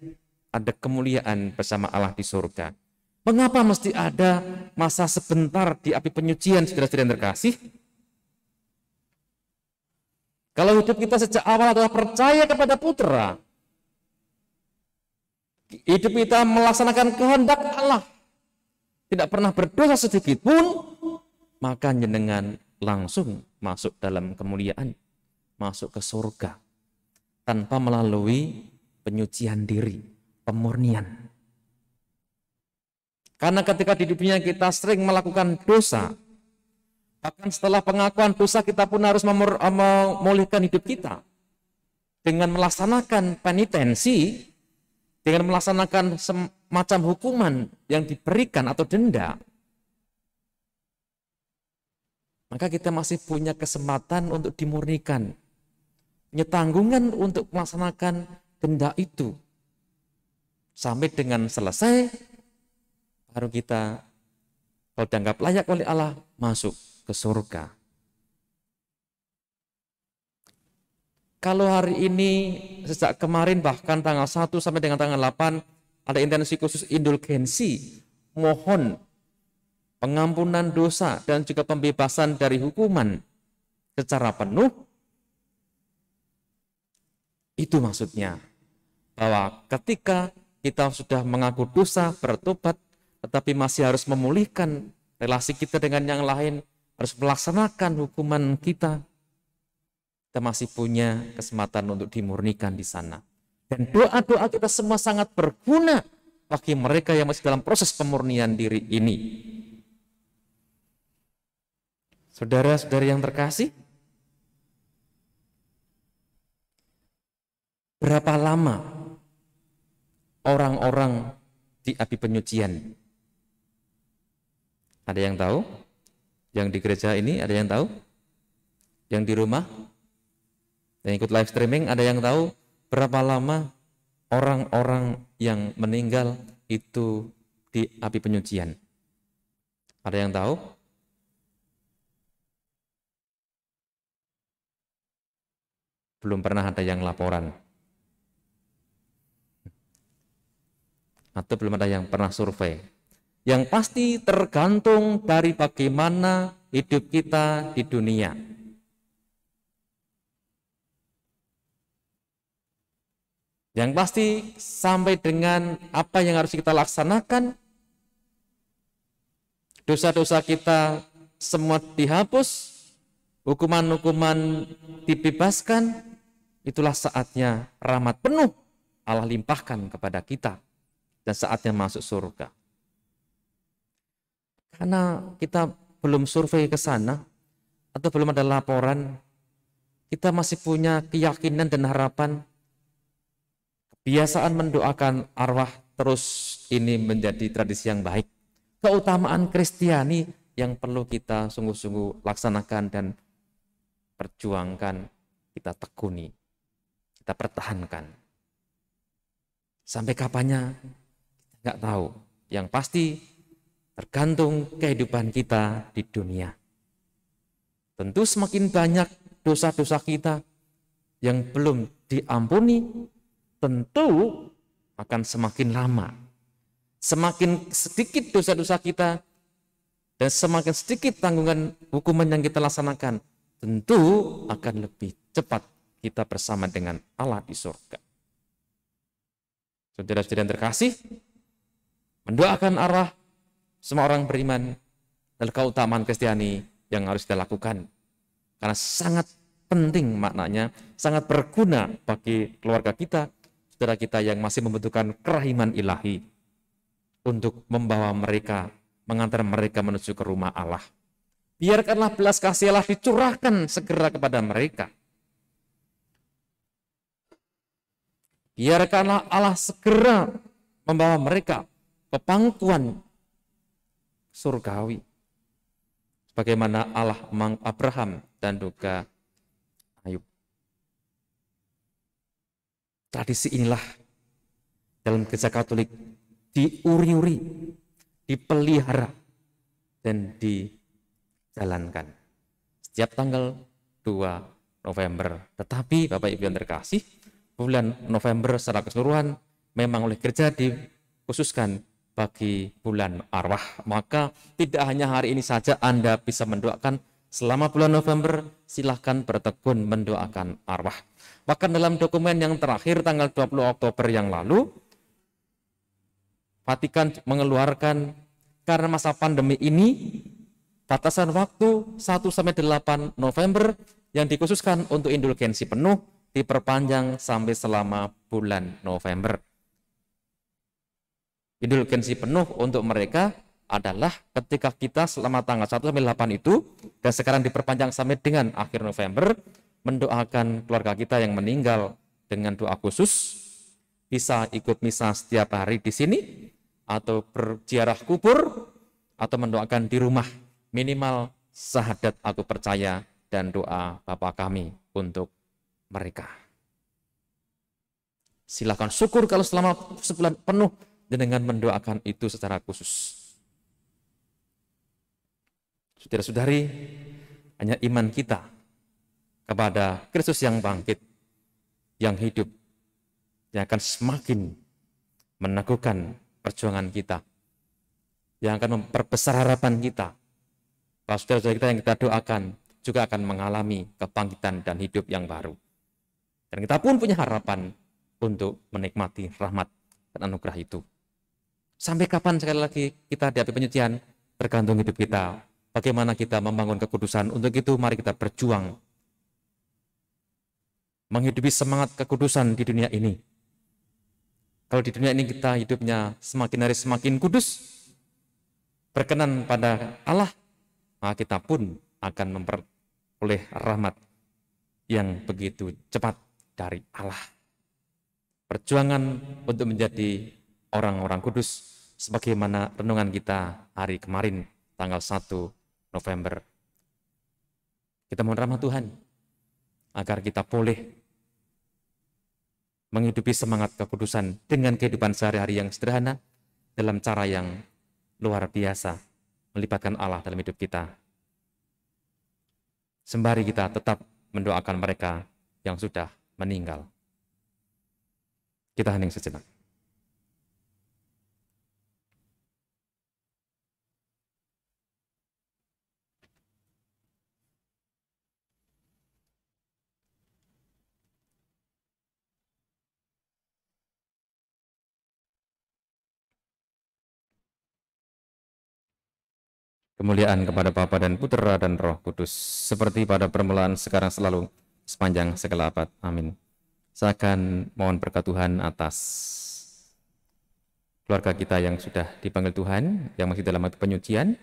ada kemuliaan bersama Allah di surga. Mengapa mesti ada masa sebentar di api penyucian, saudara-saudara yang terkasih? Kalau hidup kita sejak awal adalah percaya kepada Putra, hidup kita melaksanakan kehendak Allah, tidak pernah berdosa sedikit pun, maka jenengan langsung masuk dalam kemuliaan, masuk ke surga, tanpa melalui penyucian diri, pemurnian. Karena ketika di dunia kita sering melakukan dosa, bahkan setelah pengakuan dosa kita pun harus memulihkan hidup kita dengan melaksanakan penitensi, dengan melaksanakan semacam hukuman yang diberikan atau denda. Maka kita masih punya kesempatan untuk dimurnikan, punya tanggungan untuk melaksanakan denda itu. Sampai dengan selesai, baru kita, kalau dianggap layak oleh Allah, masuk ke surga. Kalau hari ini, sejak kemarin bahkan tanggal 1 sampai dengan tanggal 8, ada intensi khusus indulgensi, mohon pengampunan dosa dan juga pembebasan dari hukuman secara penuh. Itu maksudnya, bahwa ketika kita sudah mengaku dosa, bertobat, tetapi masih harus memulihkan relasi kita dengan yang lain, harus melaksanakan hukuman kita masih punya kesempatan untuk dimurnikan di sana. Dan doa-doa kita semua sangat berguna bagi mereka yang masih dalam proses pemurnian diri ini. Saudara-saudari yang terkasih, berapa lama orang-orang di api penyucian? Ada yang tahu? Yang di gereja ini ada yang tahu? Yang di rumah? Yang ikut live streaming ada yang tahu berapa lama orang-orang yang meninggal itu di api penyucian? Ada yang tahu? Belum pernah ada yang laporan. Atau belum ada yang pernah survei. Yang pasti tergantung dari bagaimana hidup kita di dunia. Yang pasti sampai dengan apa yang harus kita laksanakan, dosa-dosa kita semua dihapus, hukuman-hukuman dibebaskan, itulah saatnya rahmat penuh Allah limpahkan kepada kita dan saatnya masuk surga. Karena kita belum survei ke sana atau belum ada laporan, kita masih punya keyakinan dan harapan. Kebiasaan mendoakan arwah terus ini menjadi tradisi yang baik. Keutamaan Kristiani yang perlu kita sungguh-sungguh laksanakan dan perjuangkan, kita tekuni, kita pertahankan. Sampai kapannya kita nggak tahu. Yang pasti tergantung kehidupan kita di dunia. Tentu semakin banyak dosa-dosa kita yang belum diampuni, tentu akan semakin lama. Semakin sedikit dosa-dosa kita dan semakin sedikit tanggungan hukuman yang kita laksanakan, tentu akan lebih cepat kita bersama dengan Allah di surga. Saudara-saudara yang terkasih, mendoakan arwah semua orang beriman adalah keutamaan Kristiani yang harus kita lakukan. Karena sangat penting maknanya, sangat berguna bagi keluarga kita, saudara kita yang masih membutuhkan kerahiman ilahi untuk membawa mereka, mengantar mereka menuju ke rumah Allah. Biarkanlah belas kasih Allah dicurahkan segera kepada mereka. Biarkanlah Allah segera membawa mereka ke pangkuan surgawi. Bagaimana Allah Abraham dan juga Ayub. Tradisi inilah dalam Gereja Katolik diuri-uri, dipelihara, dan dijalankan setiap tanggal 2 November. Tetapi Bapak Ibu yang terkasih, bulan November secara keseluruhan memang oleh gereja dikhususkan bagi bulan arwah. Maka tidak hanya hari ini saja Anda bisa mendoakan, selama bulan November silahkan bertekun mendoakan arwah. Bahkan dalam dokumen yang terakhir tanggal 20 Oktober yang lalu, Vatikan mengeluarkan karena masa pandemi ini batasan waktu 1-8 November yang dikhususkan untuk indulgensi penuh diperpanjang sampai selama bulan November. Indulgensi penuh untuk mereka adalah ketika kita selama tanggal 1-8 itu, dan sekarang diperpanjang sampai dengan akhir November, mendoakan keluarga kita yang meninggal dengan doa khusus, bisa ikut misa setiap hari di sini, atau berziarah kubur, atau mendoakan di rumah, minimal syahadat aku percaya dan doa Bapa kami untuk mereka. Silakan syukur kalau selama sebulan penuh dengan mendoakan itu secara khusus. Saudara-saudari, hanya iman kita kepada Kristus yang bangkit, yang hidup, yang akan semakin meneguhkan perjuangan kita, yang akan memperbesar harapan kita. Kalau saudara-saudara kita yang kita doakan juga akan mengalami kebangkitan dan hidup yang baru. Dan kita pun punya harapan untuk menikmati rahmat dan anugerah itu. Sampai kapan sekali lagi kita di api penyucian? Tergantung hidup kita. Bagaimana kita membangun kekudusan. Untuk itu mari kita berjuang menghidupi semangat kekudusan di dunia ini. Kalau di dunia ini kita hidupnya semakin hari semakin kudus, berkenan pada Allah, maka kita pun akan memperoleh rahmat yang begitu cepat dari Allah. Perjuangan untuk menjadi orang-orang kudus sebagaimana renungan kita hari kemarin tanggal 1 November. Kita mohon rahmat Tuhan agar kita boleh menghidupi semangat kekudusan dengan kehidupan sehari-hari yang sederhana dalam cara yang luar biasa, melibatkan Allah dalam hidup kita. Sembari kita tetap mendoakan mereka yang sudah meninggal. Kita hening sejenak. Kemuliaan kepada Bapa dan Putera dan Roh Kudus, seperti pada permulaan, sekarang, selalu, sepanjang segala abad. Amin. Saya akan mohon berkat Tuhan atas keluarga kita yang sudah dipanggil Tuhan, yang masih dalam api penyucian.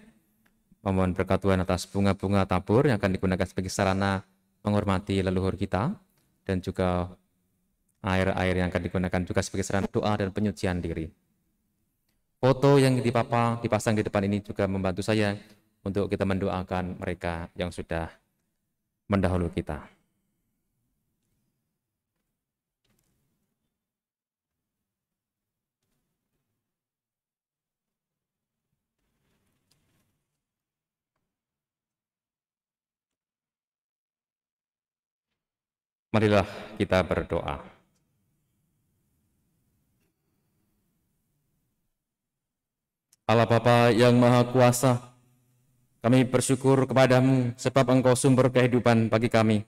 Memohon berkat Tuhan atas bunga-bunga tabur yang akan digunakan sebagai sarana menghormati leluhur kita, dan juga air-air yang akan digunakan juga sebagai sarana doa dan penyucian diri. Foto yang dipasang di depan ini juga membantu saya untuk kita mendoakan mereka yang sudah mendahului kita. Marilah kita berdoa. Allah Bapa yang Maha Kuasa, kami bersyukur kepadamu sebab Engkau sumber kehidupan bagi kami.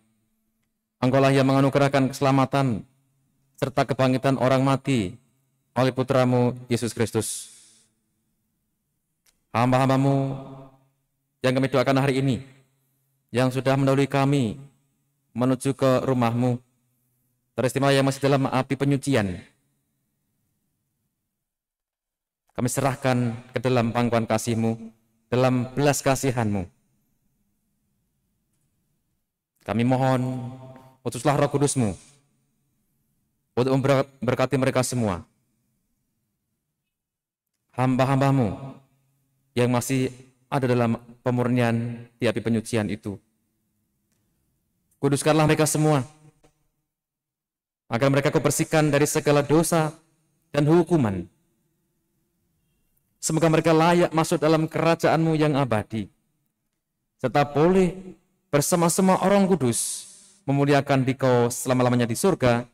Engkaulah yang menganugerahkan keselamatan serta kebangkitan orang mati oleh Putramu Yesus Kristus. Hamba-hambamu yang kami doakan hari ini, yang sudah mendahului kami menuju ke rumah-Mu, teristimewa yang masih dalam api penyucian, kami serahkan ke dalam pangkuan kasih-Mu, dalam belas kasihan-Mu. Kami mohon, utuslah Roh Kudus-Mu untuk memberkati mereka semua. Hamba-hamba-Mu yang masih ada dalam pemurnian di api penyucian itu. Kuduskanlah mereka semua, agar mereka Kau bersihkan dari segala dosa dan hukuman. Semoga mereka layak masuk dalam kerajaan-Mu yang abadi, serta boleh bersama-sama orang kudus memuliakan Dikau selama-lamanya di surga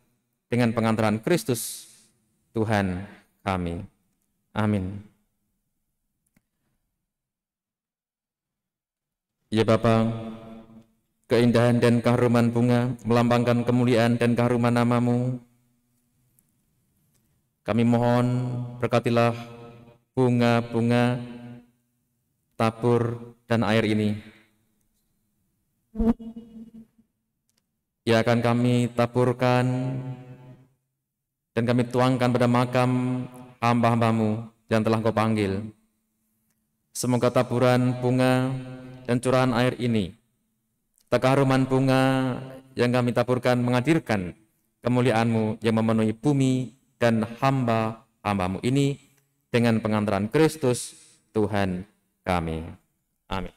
dengan pengantaran Kristus Tuhan kami. Amin. Ya Bapa, keindahan dan keharuman bunga melambangkan kemuliaan dan keharuman nama-Mu. Kami mohon berkatilah bunga-bunga, tabur, dan air ini. Ia akan kami taburkan dan kami tuangkan pada makam hamba-hamba-Mu yang telah Kau panggil. Semoga taburan bunga dan curahan air ini, keharuman bunga yang kami taburkan menghadirkan kemuliaan-Mu yang memenuhi bumi dan hamba-hamba-Mu ini dengan pengantaran Kristus Tuhan kami. Amin.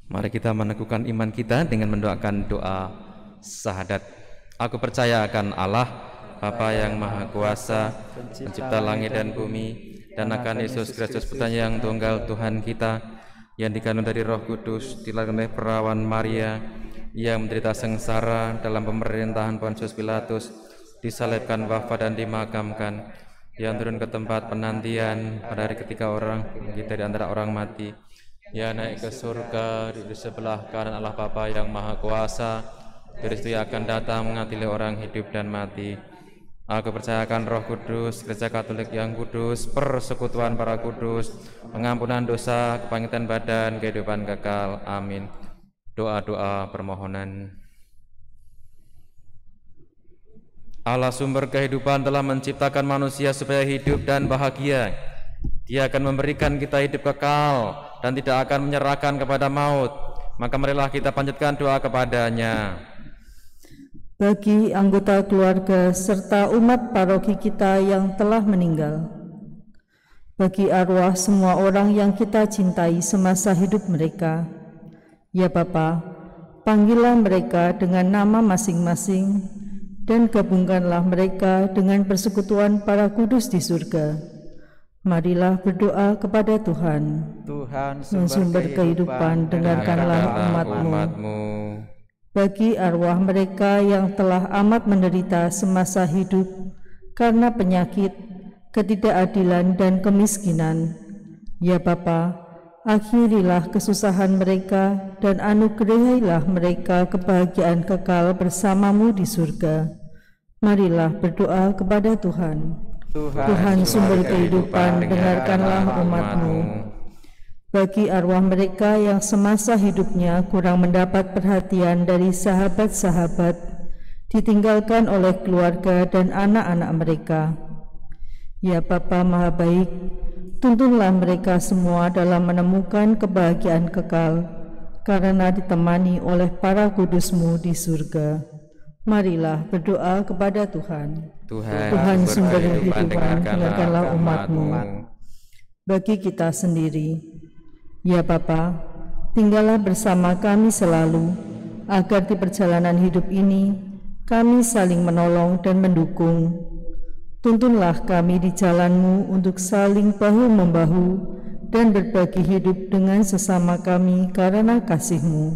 Mari kita meneguhkan iman kita dengan mendoakan doa syahadat. Aku percaya akan Allah, Bapa yang Maha Kuasa, pencipta langit dan bumi, dan akan Yesus Kristus Putranya yang tunggal Tuhan kita, yang dikandung dari Roh Kudus, dilahirkan oleh perawan Maria, yang menderita sengsara dalam pemerintahan Pontius Pilatus, disalibkan, wafat dan dimakamkan, yang turun ke tempat penantian pada hari ketiga orang kita di antara orang mati, yang naik ke surga di sebelah kanan Allah Bapa yang Maha Kuasa, dari situ akan datang mengadili orang hidup dan mati. Aku percayakan Roh Kudus, Gereja Katolik yang kudus, persekutuan para kudus, pengampunan dosa, kebangkitan badan, kehidupan kekal. Amin. Doa-doa permohonan. Allah sumber kehidupan telah menciptakan manusia supaya hidup dan bahagia. Dia akan memberikan kita hidup kekal dan tidak akan menyerahkan kepada maut. Maka marilah kita panjatkan doa kepadanya. Bagi anggota keluarga serta umat paroki kita yang telah meninggal, bagi arwah semua orang yang kita cintai semasa hidup mereka, ya Bapa, panggillah mereka dengan nama masing-masing dan gabungkanlah mereka dengan persekutuan para kudus di surga. Marilah berdoa kepada Tuhan. Tuhan sumber kehidupan, dengarkanlah umat-Mu. Bagi arwah mereka yang telah amat menderita semasa hidup karena penyakit, ketidakadilan dan kemiskinan, ya Bapa, akhirilah kesusahan mereka dan anugerahilah mereka kebahagiaan kekal bersama-Mu di surga. Marilah berdoa kepada Tuhan. Tuhan sumber kehidupan, dengarkanlah umat-Mu. Bagi arwah mereka yang semasa hidupnya kurang mendapat perhatian dari sahabat-sahabat, ditinggalkan oleh keluarga dan anak-anak mereka, ya Bapa Maha Baik, tuntunlah mereka semua dalam menemukan kebahagiaan kekal, karena ditemani oleh para kudus-Mu di surga. Marilah berdoa kepada Tuhan. Tuhan sumber kehidupan, dengarkanlah umat-Mu. Bagi kita sendiri, ya Bapa, tinggallah bersama kami selalu, agar di perjalanan hidup ini kami saling menolong dan mendukung. Tuntunlah kami di jalan-Mu untuk saling bahu-membahu dan berbagi hidup dengan sesama kami karena kasih-Mu.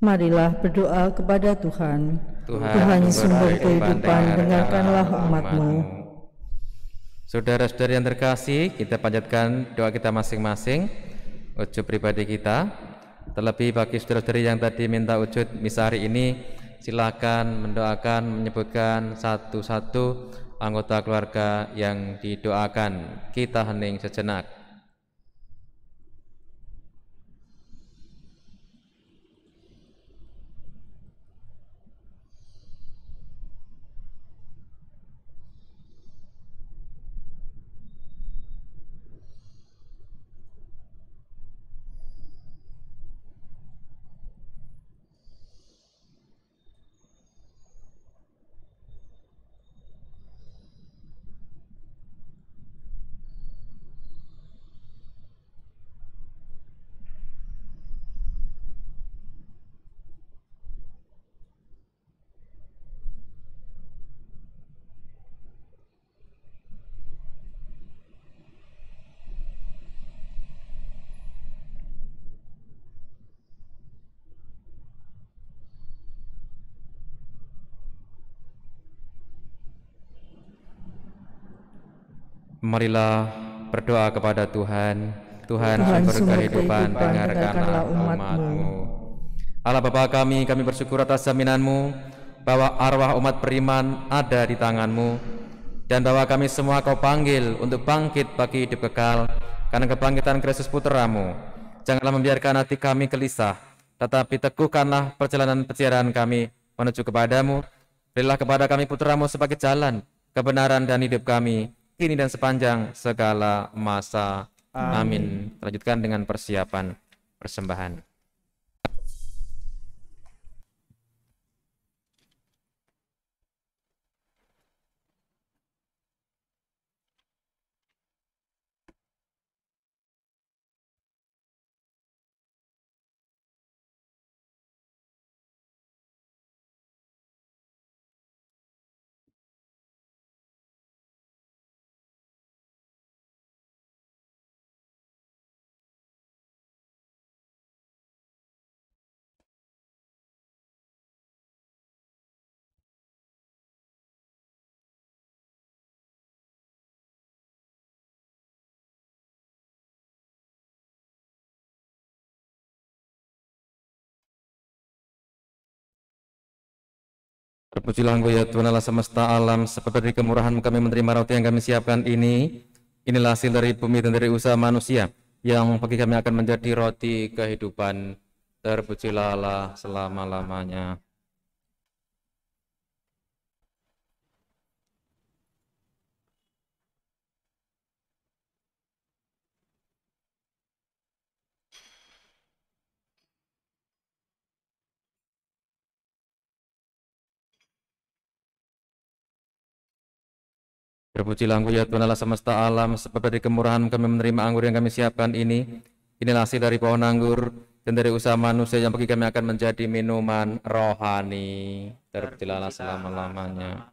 Marilah berdoa kepada Tuhan. Tuhan sumber kehidupan, dengarkanlah umat-Mu. Saudara-saudari yang terkasih, kita panjatkan doa kita masing-masing, wujud pribadi kita. Terlebih bagi saudara-saudari yang tadi minta wujud misa hari ini, silakan mendoakan, menyebutkan satu-satu anggota keluarga yang didoakan. Kita hening sejenak. Marilah berdoa kepada Tuhan. Tuhan sumber kehidupan, dengarkanlah umat-Mu. Allah Bapa kami bersyukur atas jaminan-Mu bahwa arwah umat beriman ada di tangan-Mu, dan bahwa kami semua Kau panggil untuk bangkit bagi hidup kekal karena kebangkitan Kristus Putra-Mu. Janganlah membiarkan hati kami gelisah, tetapi teguhkanlah perjalanan perjalanan kami menuju kepadamu. Berilah kepada kami Putra-Mu sebagai jalan, kebenaran dan hidup kami, kini dan sepanjang segala masa. Amin. Lanjutkan dengan persiapan persembahan. Terpujilah Engkau ya Tuhan Allah semesta alam, sebab dari kemurahan-Mu kami menerima roti yang kami siapkan ini. Inilah hasil dari bumi dan dari usaha manusia, yang bagi kami akan menjadi roti kehidupan. Terpujilah Allah selama-lamanya. Terpujilah Engkau ya Tuhan Allah semesta alam, sebab dari kemurahan kami menerima anggur yang kami siapkan ini. Inilah hasil dari pohon anggur dan dari usaha manusia, yang bagi kami akan menjadi minuman rohani. Terpujilah Allah selama-lamanya.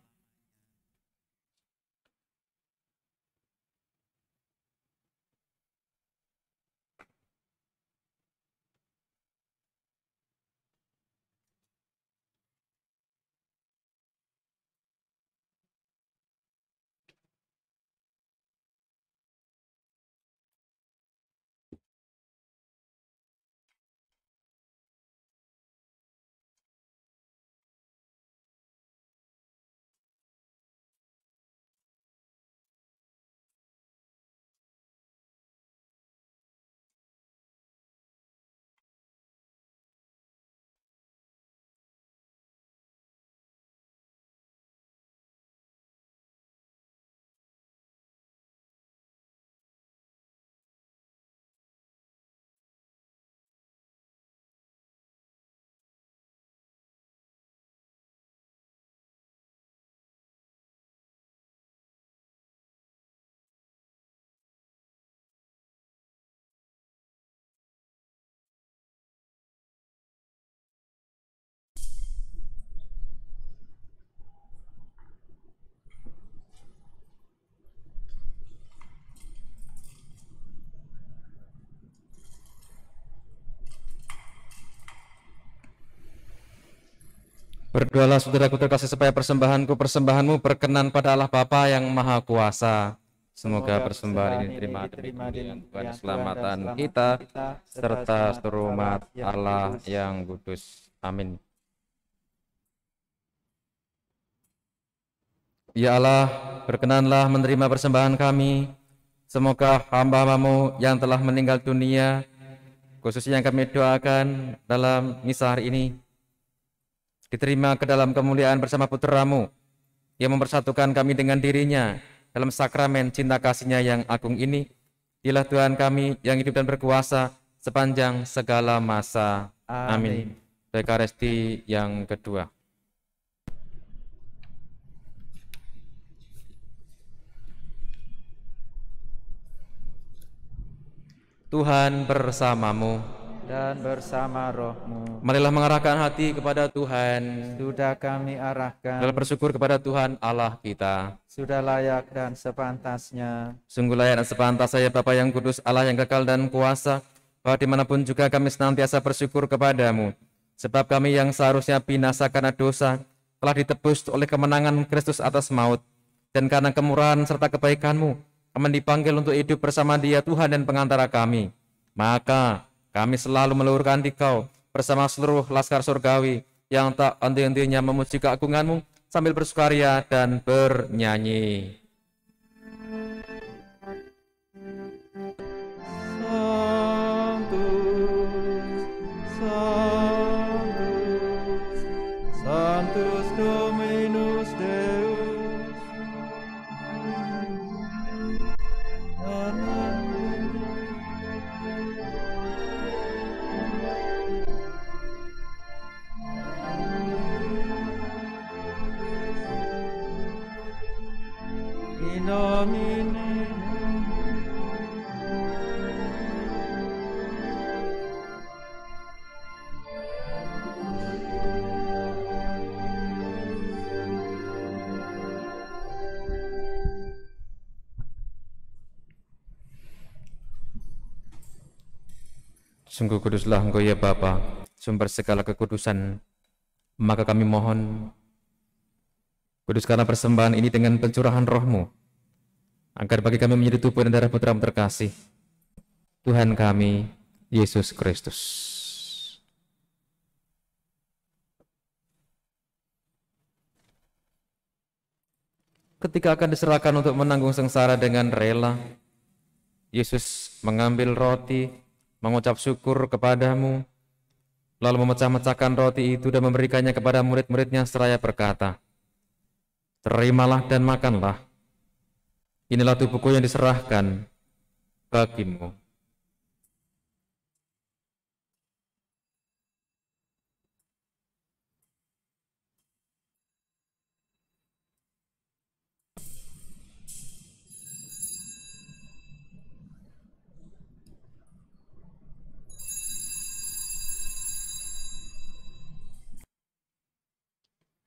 Berdoalah saudaraku terkasih, supaya persembahanmu berkenan pada Allah Bapa yang Maha Kuasa. Semoga persembahan ini diterima dengan Tuhan keselamatan kita serta seluruh umat Allah yang kudus. Amin. Ya Allah, berkenanlah menerima persembahan kami. Semoga hamba-Hamba-Mu yang telah meninggal dunia, khususnya yang kami doakan dalam misa hari ini, diterima ke dalam kemuliaan bersama Putra-Mu yang mempersatukan kami dengan dirinya dalam sakramen cinta kasih-Nya yang agung ini. Dialah Tuhan kami yang hidup dan berkuasa sepanjang segala masa. Amin. Eucharistia yang kedua. Tuhan bersamamu dan bersama rohmu. Marilah mengarahkan hati kepada Tuhan. Sudah kami arahkan. Marilah bersyukur kepada Tuhan Allah kita. Sudah layak dan sepantasnya. Sungguh layak dan sepantas saya Bapa yang kudus, Allah yang kekal dan kuasa, bahwa dimanapun juga kami senantiasa bersyukur kepadamu. Sebab kami yang seharusnya binasa karena dosa, telah ditebus oleh kemenangan Kristus atas maut. Dan karena kemurahan serta kebaikan-Mu, kami dipanggil untuk hidup bersama Dia, Tuhan dan pengantara kami. Maka kami selalu meluhurkan Dikau bersama seluruh laskar surgawi yang tak henti-hentinya memuji keagungan-Mu sambil bersukaria dan bernyanyi. Sanctus Dominus Deus. In nomine Sungguh kuduslah Engkau ya Bapa, sumber segala kekudusan. Maka kami mohon, kuduskanlah persembahan ini dengan pencurahan roh-Mu, agar bagi kami menjadi tubuh dan darah Putra-Mu terkasih, Tuhan kami, Yesus Kristus. ketika akan diserahkan untuk menanggung sengsara dengan rela, Yesus mengambil roti, mengucap syukur kepadamu, lalu memecah-mecahkan roti itu dan memberikannya kepada murid-muridnya seraya berkata, "Terimalah dan makanlah. Inilah tubuhku yang diserahkan bagimu."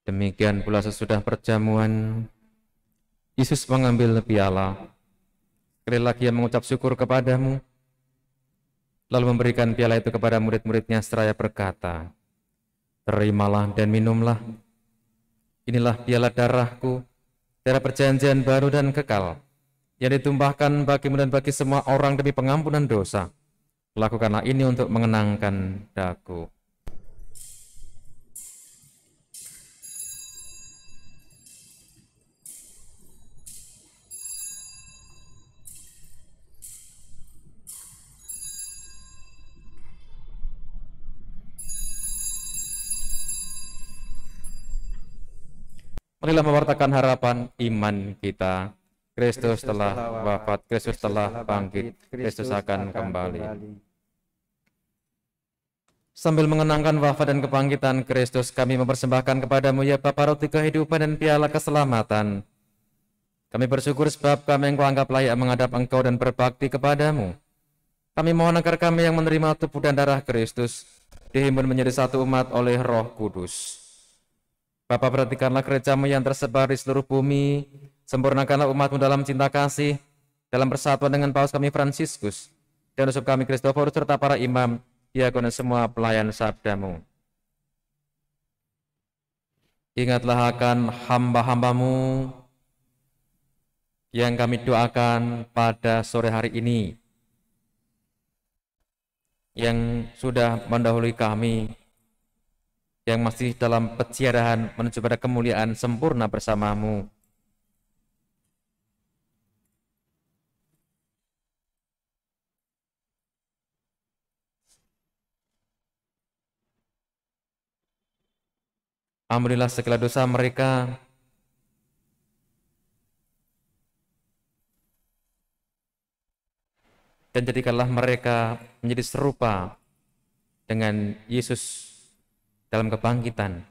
Demikian pula sesudah perjamuan, Yesus mengambil piala, sekali lagi ia mengucap syukur kepadamu, lalu memberikan piala itu kepada murid-muridnya seraya berkata, "Terimalah dan minumlah. Inilah piala darahku, darah perjanjian baru dan kekal, yang ditumpahkan bagimu dan bagi semua orang demi pengampunan dosa. Lakukanlah ini untuk mengenangkan daku." Marilah mewartakan harapan iman kita. Kristus telah wafat, Kristus telah bangkit, Kristus akan kembali. Sambil mengenangkan wafat dan kebangkitan Kristus, kami mempersembahkan kepadamu ya Bapa roti kehidupan dan piala keselamatan. Kami bersyukur sebab kami Engkau anggap layak menghadap Engkau dan berbakti kepadamu. Kami mohon agar kami yang menerima tubuh dan darah Kristus dihimpun menjadi satu umat oleh Roh Kudus. Bapa, perhatikanlah gereja-Mu yang tersebar di seluruh bumi, sempurnakanlah umat-Mu dalam cinta kasih, dalam persatuan dengan Paus kami Fransiskus, dan uskup kami Kristoforus serta para imam, diakon dan semua pelayan sabda-Mu. Ingatlah akan hamba-hamba-Mu yang kami doakan pada sore hari ini, yang sudah mendahului kami, yang masih dalam peziarahan menuju pada kemuliaan sempurna bersama-Mu. Ampunilah segala dosa mereka, dan jadikanlah mereka menjadi serupa dengan Yesus dalam kebangkitan.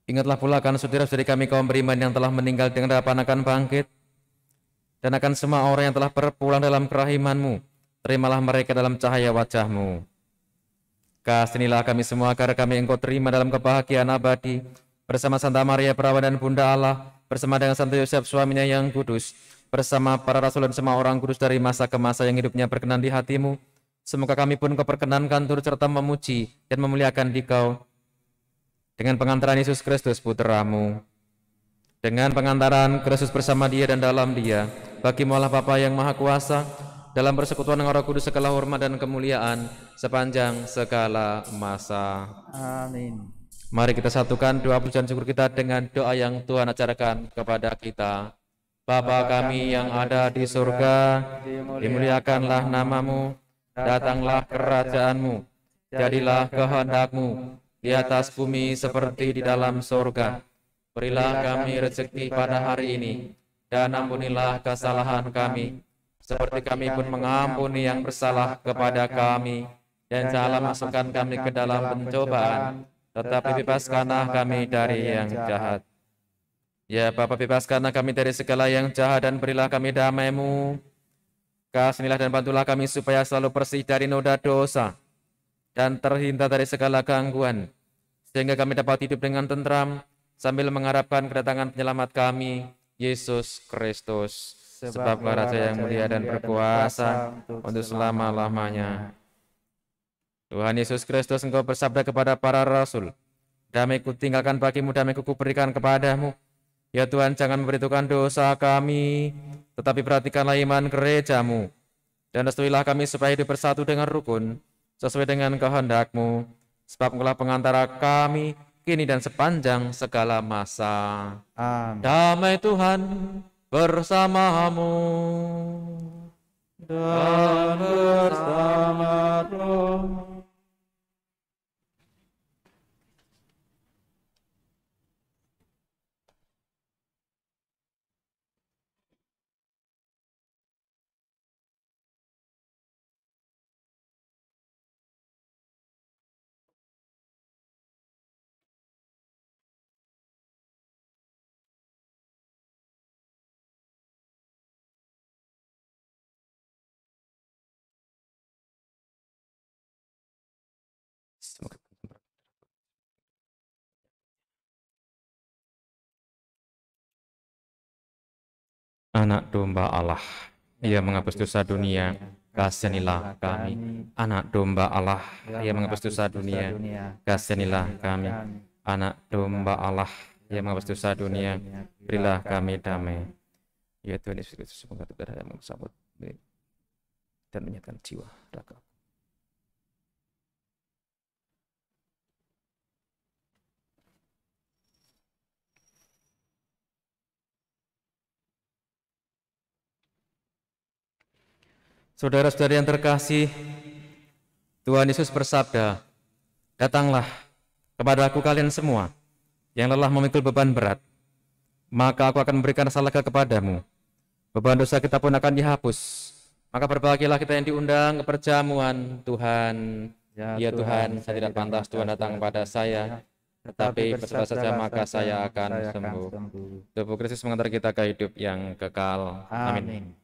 Ingatlah pula akan saudara-saudari kami kaum beriman yang telah meninggal dengan harapan akan bangkit, dan akan semua orang yang telah berpulang dalam kerahiman-Mu. Terimalah mereka dalam cahaya wajah-Mu. Kasihanilah kami semua agar kami Engkau terima dalam kebahagiaan abadi, bersama Santa Maria Perawan dan Bunda Allah, bersama dengan Santo Yosef suaminya yang kudus, bersama para rasul dan semua orang kudus dari masa ke masa yang hidupnya berkenan di hati-Mu. Semoga kami pun Kau perkenankan turut serta memuji dan memuliakan Dikau dengan pengantaran Yesus Kristus Putra-Mu. Dengan pengantaran Kristus bersama Dia dan dalam Dia, bagi-Mu Allah Bapa yang Maha Kuasa, dalam persekutuan dengan Roh Kudus segala hormat dan kemuliaan sepanjang segala masa. Amin. Mari kita satukan doa pujian syukur kita dengan doa yang Tuhan ajarkan kepada kita. Bapa kami yang ada di surga, dimuliakanlah nama-Mu. Datanglah kerajaan-Mu, jadilah kehendak-Mu di atas bumi seperti di dalam surga. Berilah kami rezeki pada hari ini, dan ampunilah kesalahan kami, seperti kami pun mengampuni yang bersalah kepada kami. Dan janganlah masukkan kami ke dalam pencobaan, tetapi bebaskanlah kami dari yang jahat. Ya Bapa, bebaskanlah kami dari segala yang jahat, dan berilah kami damai-Mu. Kasihanilah dan bantulah kami supaya selalu bersih dari noda dosa dan terhindar dari segala gangguan, sehingga kami dapat hidup dengan tentram sambil mengharapkan kedatangan penyelamat kami, Yesus Kristus. Sebab Raja yang mulia dan berkuasa untuk selama-lamanya. Tuhan Yesus Kristus, Engkau bersabda kepada para rasul, "Damai-Ku tinggalkan bagimu, damai-Ku kuberikan kepadamu." Ya Tuhan, jangan memberitahukan dosa kami, tetapi perhatikanlah iman gereja-Mu, dan restuilah kami supaya hidup bersatu dengan rukun, sesuai dengan kehendak-Mu, sebab Engkaulah pengantara kami kini dan sepanjang segala masa. Amin. Damai Tuhan bersamamu. Dan bersama roh. Anak domba Allah, Ia menghapus dosa dunia, kasihanilah kami. Anak domba Allah, Ia menghapus dosa dunia, kasihanilah kami. Anak domba Allah, Ia menghapus dosa dunia, berilah kami damai. Ya Tuhan Yesus Kristus, semoga Tuhan yang mengesambut dan menyatakan jiwa raga. Saudara-saudari yang terkasih, Tuhan Yesus bersabda, "Datanglah kepada aku kalian semua yang lelah memikul beban berat, maka aku akan memberikan rasa lega kepadamu. Beban dosa kita pun akan dihapus. Maka berbahagialah kita yang diundang ke perjamuan Tuhan. Ya Tuhan, saya tidak pantas Tuhan datang kepada saya, tetapi berserah saja maka saya akan sembuh. Tubuh Kristus mengantar kita ke hidup yang kekal. Amin.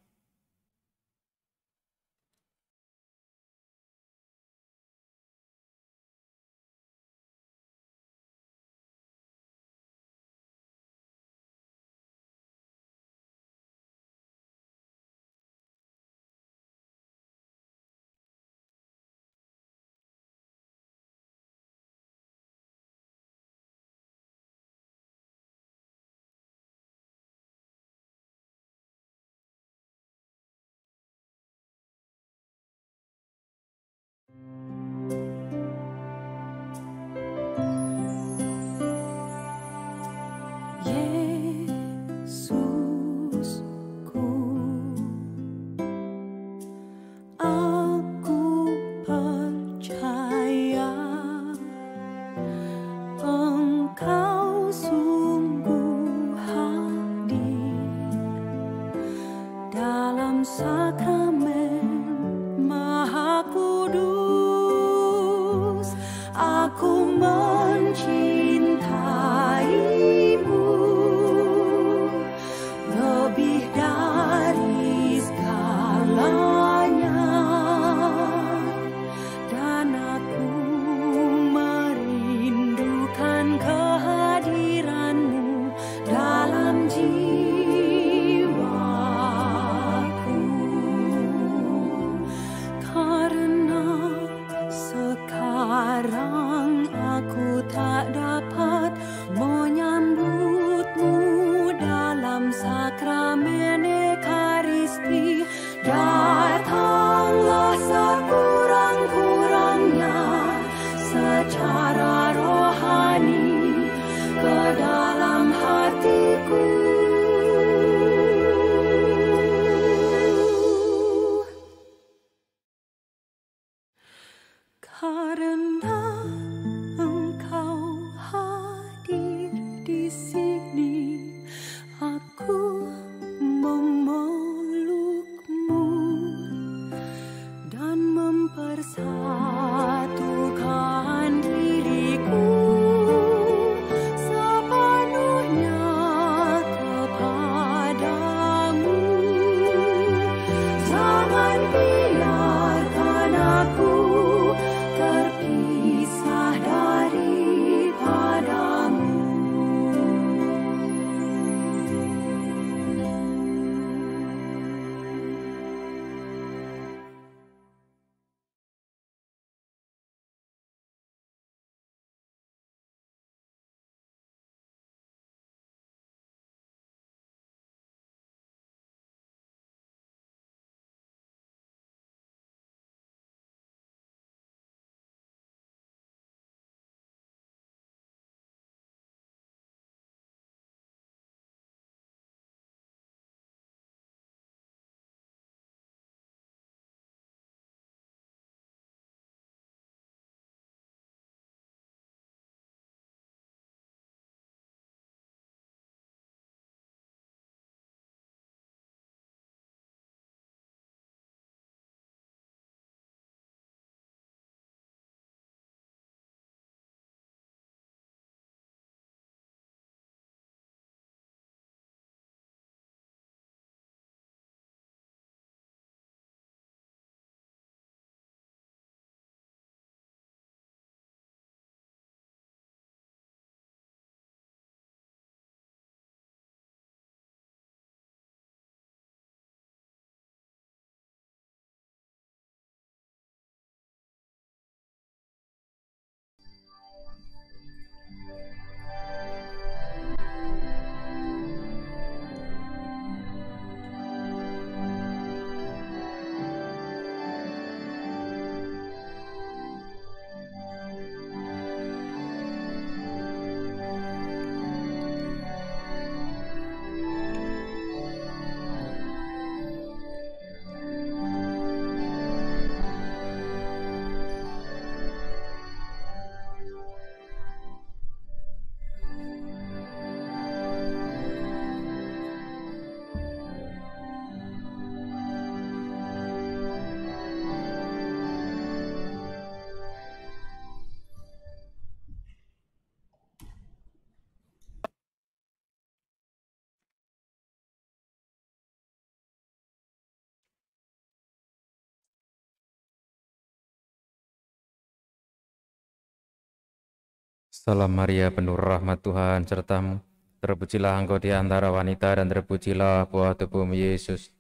Salam Maria, penuh rahmat Tuhan sertamu. Terpujilah engkau di antara wanita dan terpujilah buah tubuhmu Yesus.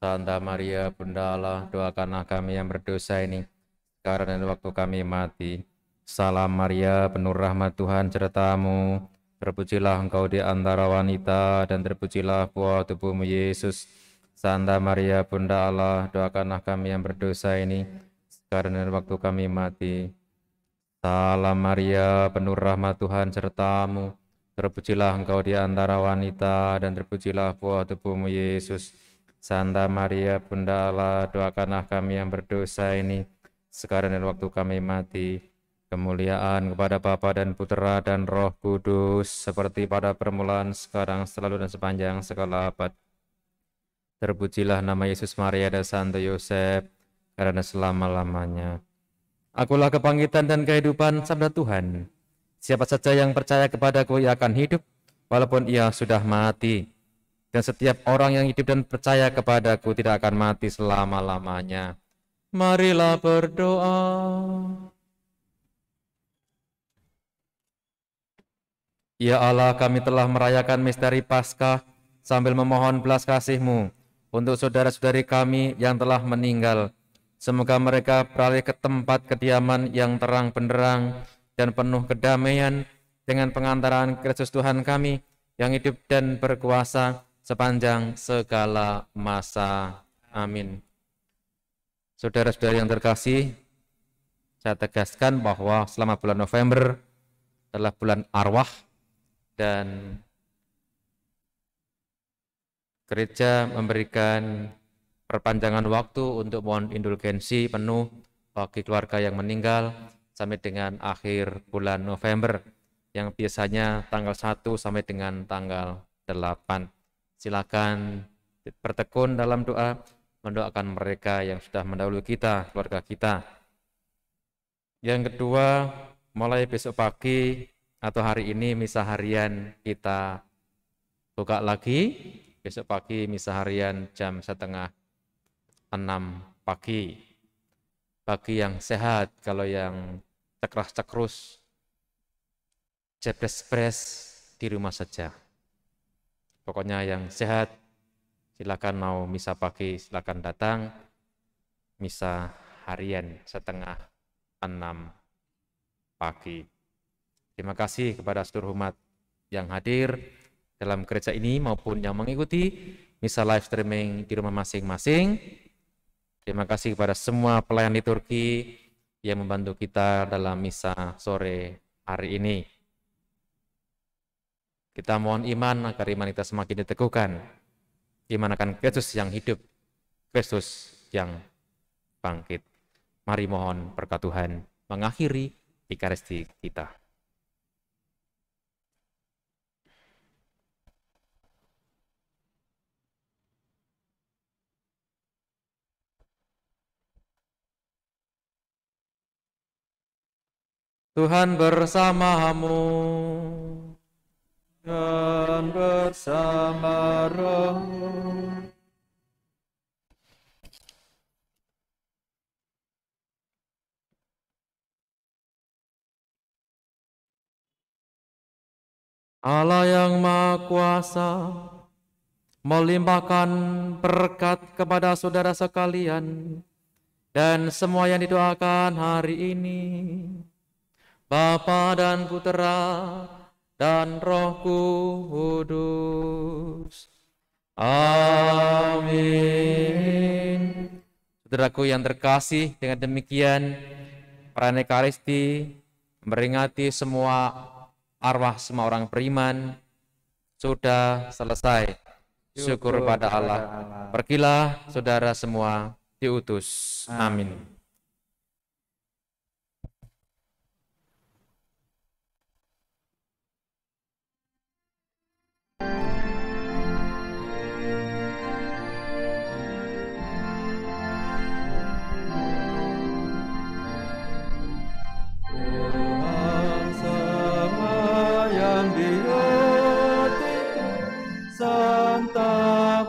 Santa Maria, Bunda Allah, doakanlah kami yang berdosa ini, sekarang dan waktu kami mati. Salam Maria, penuh rahmat Tuhan sertamu. Terpujilah engkau di antara wanita dan terpujilah buah tubuhmu Yesus. Santa Maria, Bunda Allah, doakanlah kami yang berdosa ini, sekarang dan waktu kami mati. Salam Maria, penuh rahmat Tuhan sertamu. Terpujilah engkau di antara wanita dan terpujilah buah tubuhmu Yesus. Santa Maria, Bunda Allah, doakanlah kami yang berdosa ini, sekarang dan waktu kami mati. Kemuliaan kepada Bapa dan Putera dan Roh Kudus, seperti pada permulaan, sekarang, selalu, dan sepanjang segala abad. Terpujilah nama Yesus, Maria, dan Santo Yosef, karena selama-lamanya. Akulah kebangkitan dan kehidupan, sabda Tuhan. Siapa saja yang percaya kepadaku, ia akan hidup, walaupun ia sudah mati. Dan setiap orang yang hidup dan percaya kepadaku tidak akan mati selama-lamanya. Marilah berdoa. Ya Allah, kami telah merayakan misteri Paskah sambil memohon belas kasih-Mu untuk saudara-saudari kami yang telah meninggal. Semoga mereka beralih ke tempat kediaman yang terang benderang dan penuh kedamaian dengan pengantaran Kristus Tuhan kami yang hidup dan berkuasa sepanjang segala masa. Amin. Saudara-saudari yang terkasih, saya tegaskan bahwa selama bulan November adalah bulan arwah dan gereja memberikan perpanjangan waktu untuk mohon indulgensi penuh bagi keluarga yang meninggal sampai dengan akhir bulan November, yang biasanya tanggal 1 sampai dengan tanggal 8. Silakan bertekun dalam doa, mendoakan mereka yang sudah mendahului kita, keluarga kita. Yang kedua, mulai besok pagi atau hari ini misa harian kita buka lagi. Besok pagi misa harian jam 5:30 pagi. Bagi yang sehat, kalau yang cekras-cekrus, jebres-jebres di rumah saja. Pokoknya yang sehat, silakan mau misa pagi, silakan datang. Misa harian 5:30 pagi. Terima kasih kepada seluruh umat yang hadir dalam gereja ini maupun yang mengikuti misa live streaming di rumah masing-masing. Terima kasih kepada semua pelayan liturgi yang membantu kita dalam misa sore hari ini. Kita mohon iman agar iman kita semakin diteguhkan. Iman akan Kristus yang hidup, Kristus yang bangkit. Mari mohon berkat Tuhan mengakhiri Ekaristi kita. Tuhan bersamamu dan bersama rohmu. Allah yang Maha Kuasa melimpahkan berkat kepada saudara sekalian dan semua yang didoakan hari ini. Bapa dan Putera dan Roh Kudus. Amin. Saudaraku yang terkasih, dengan demikian perayaan Ekaristi memperingati semua arwah semua orang beriman sudah selesai. Syukur pada Allah. Pergilah saudara semua diutus. Amin. Santa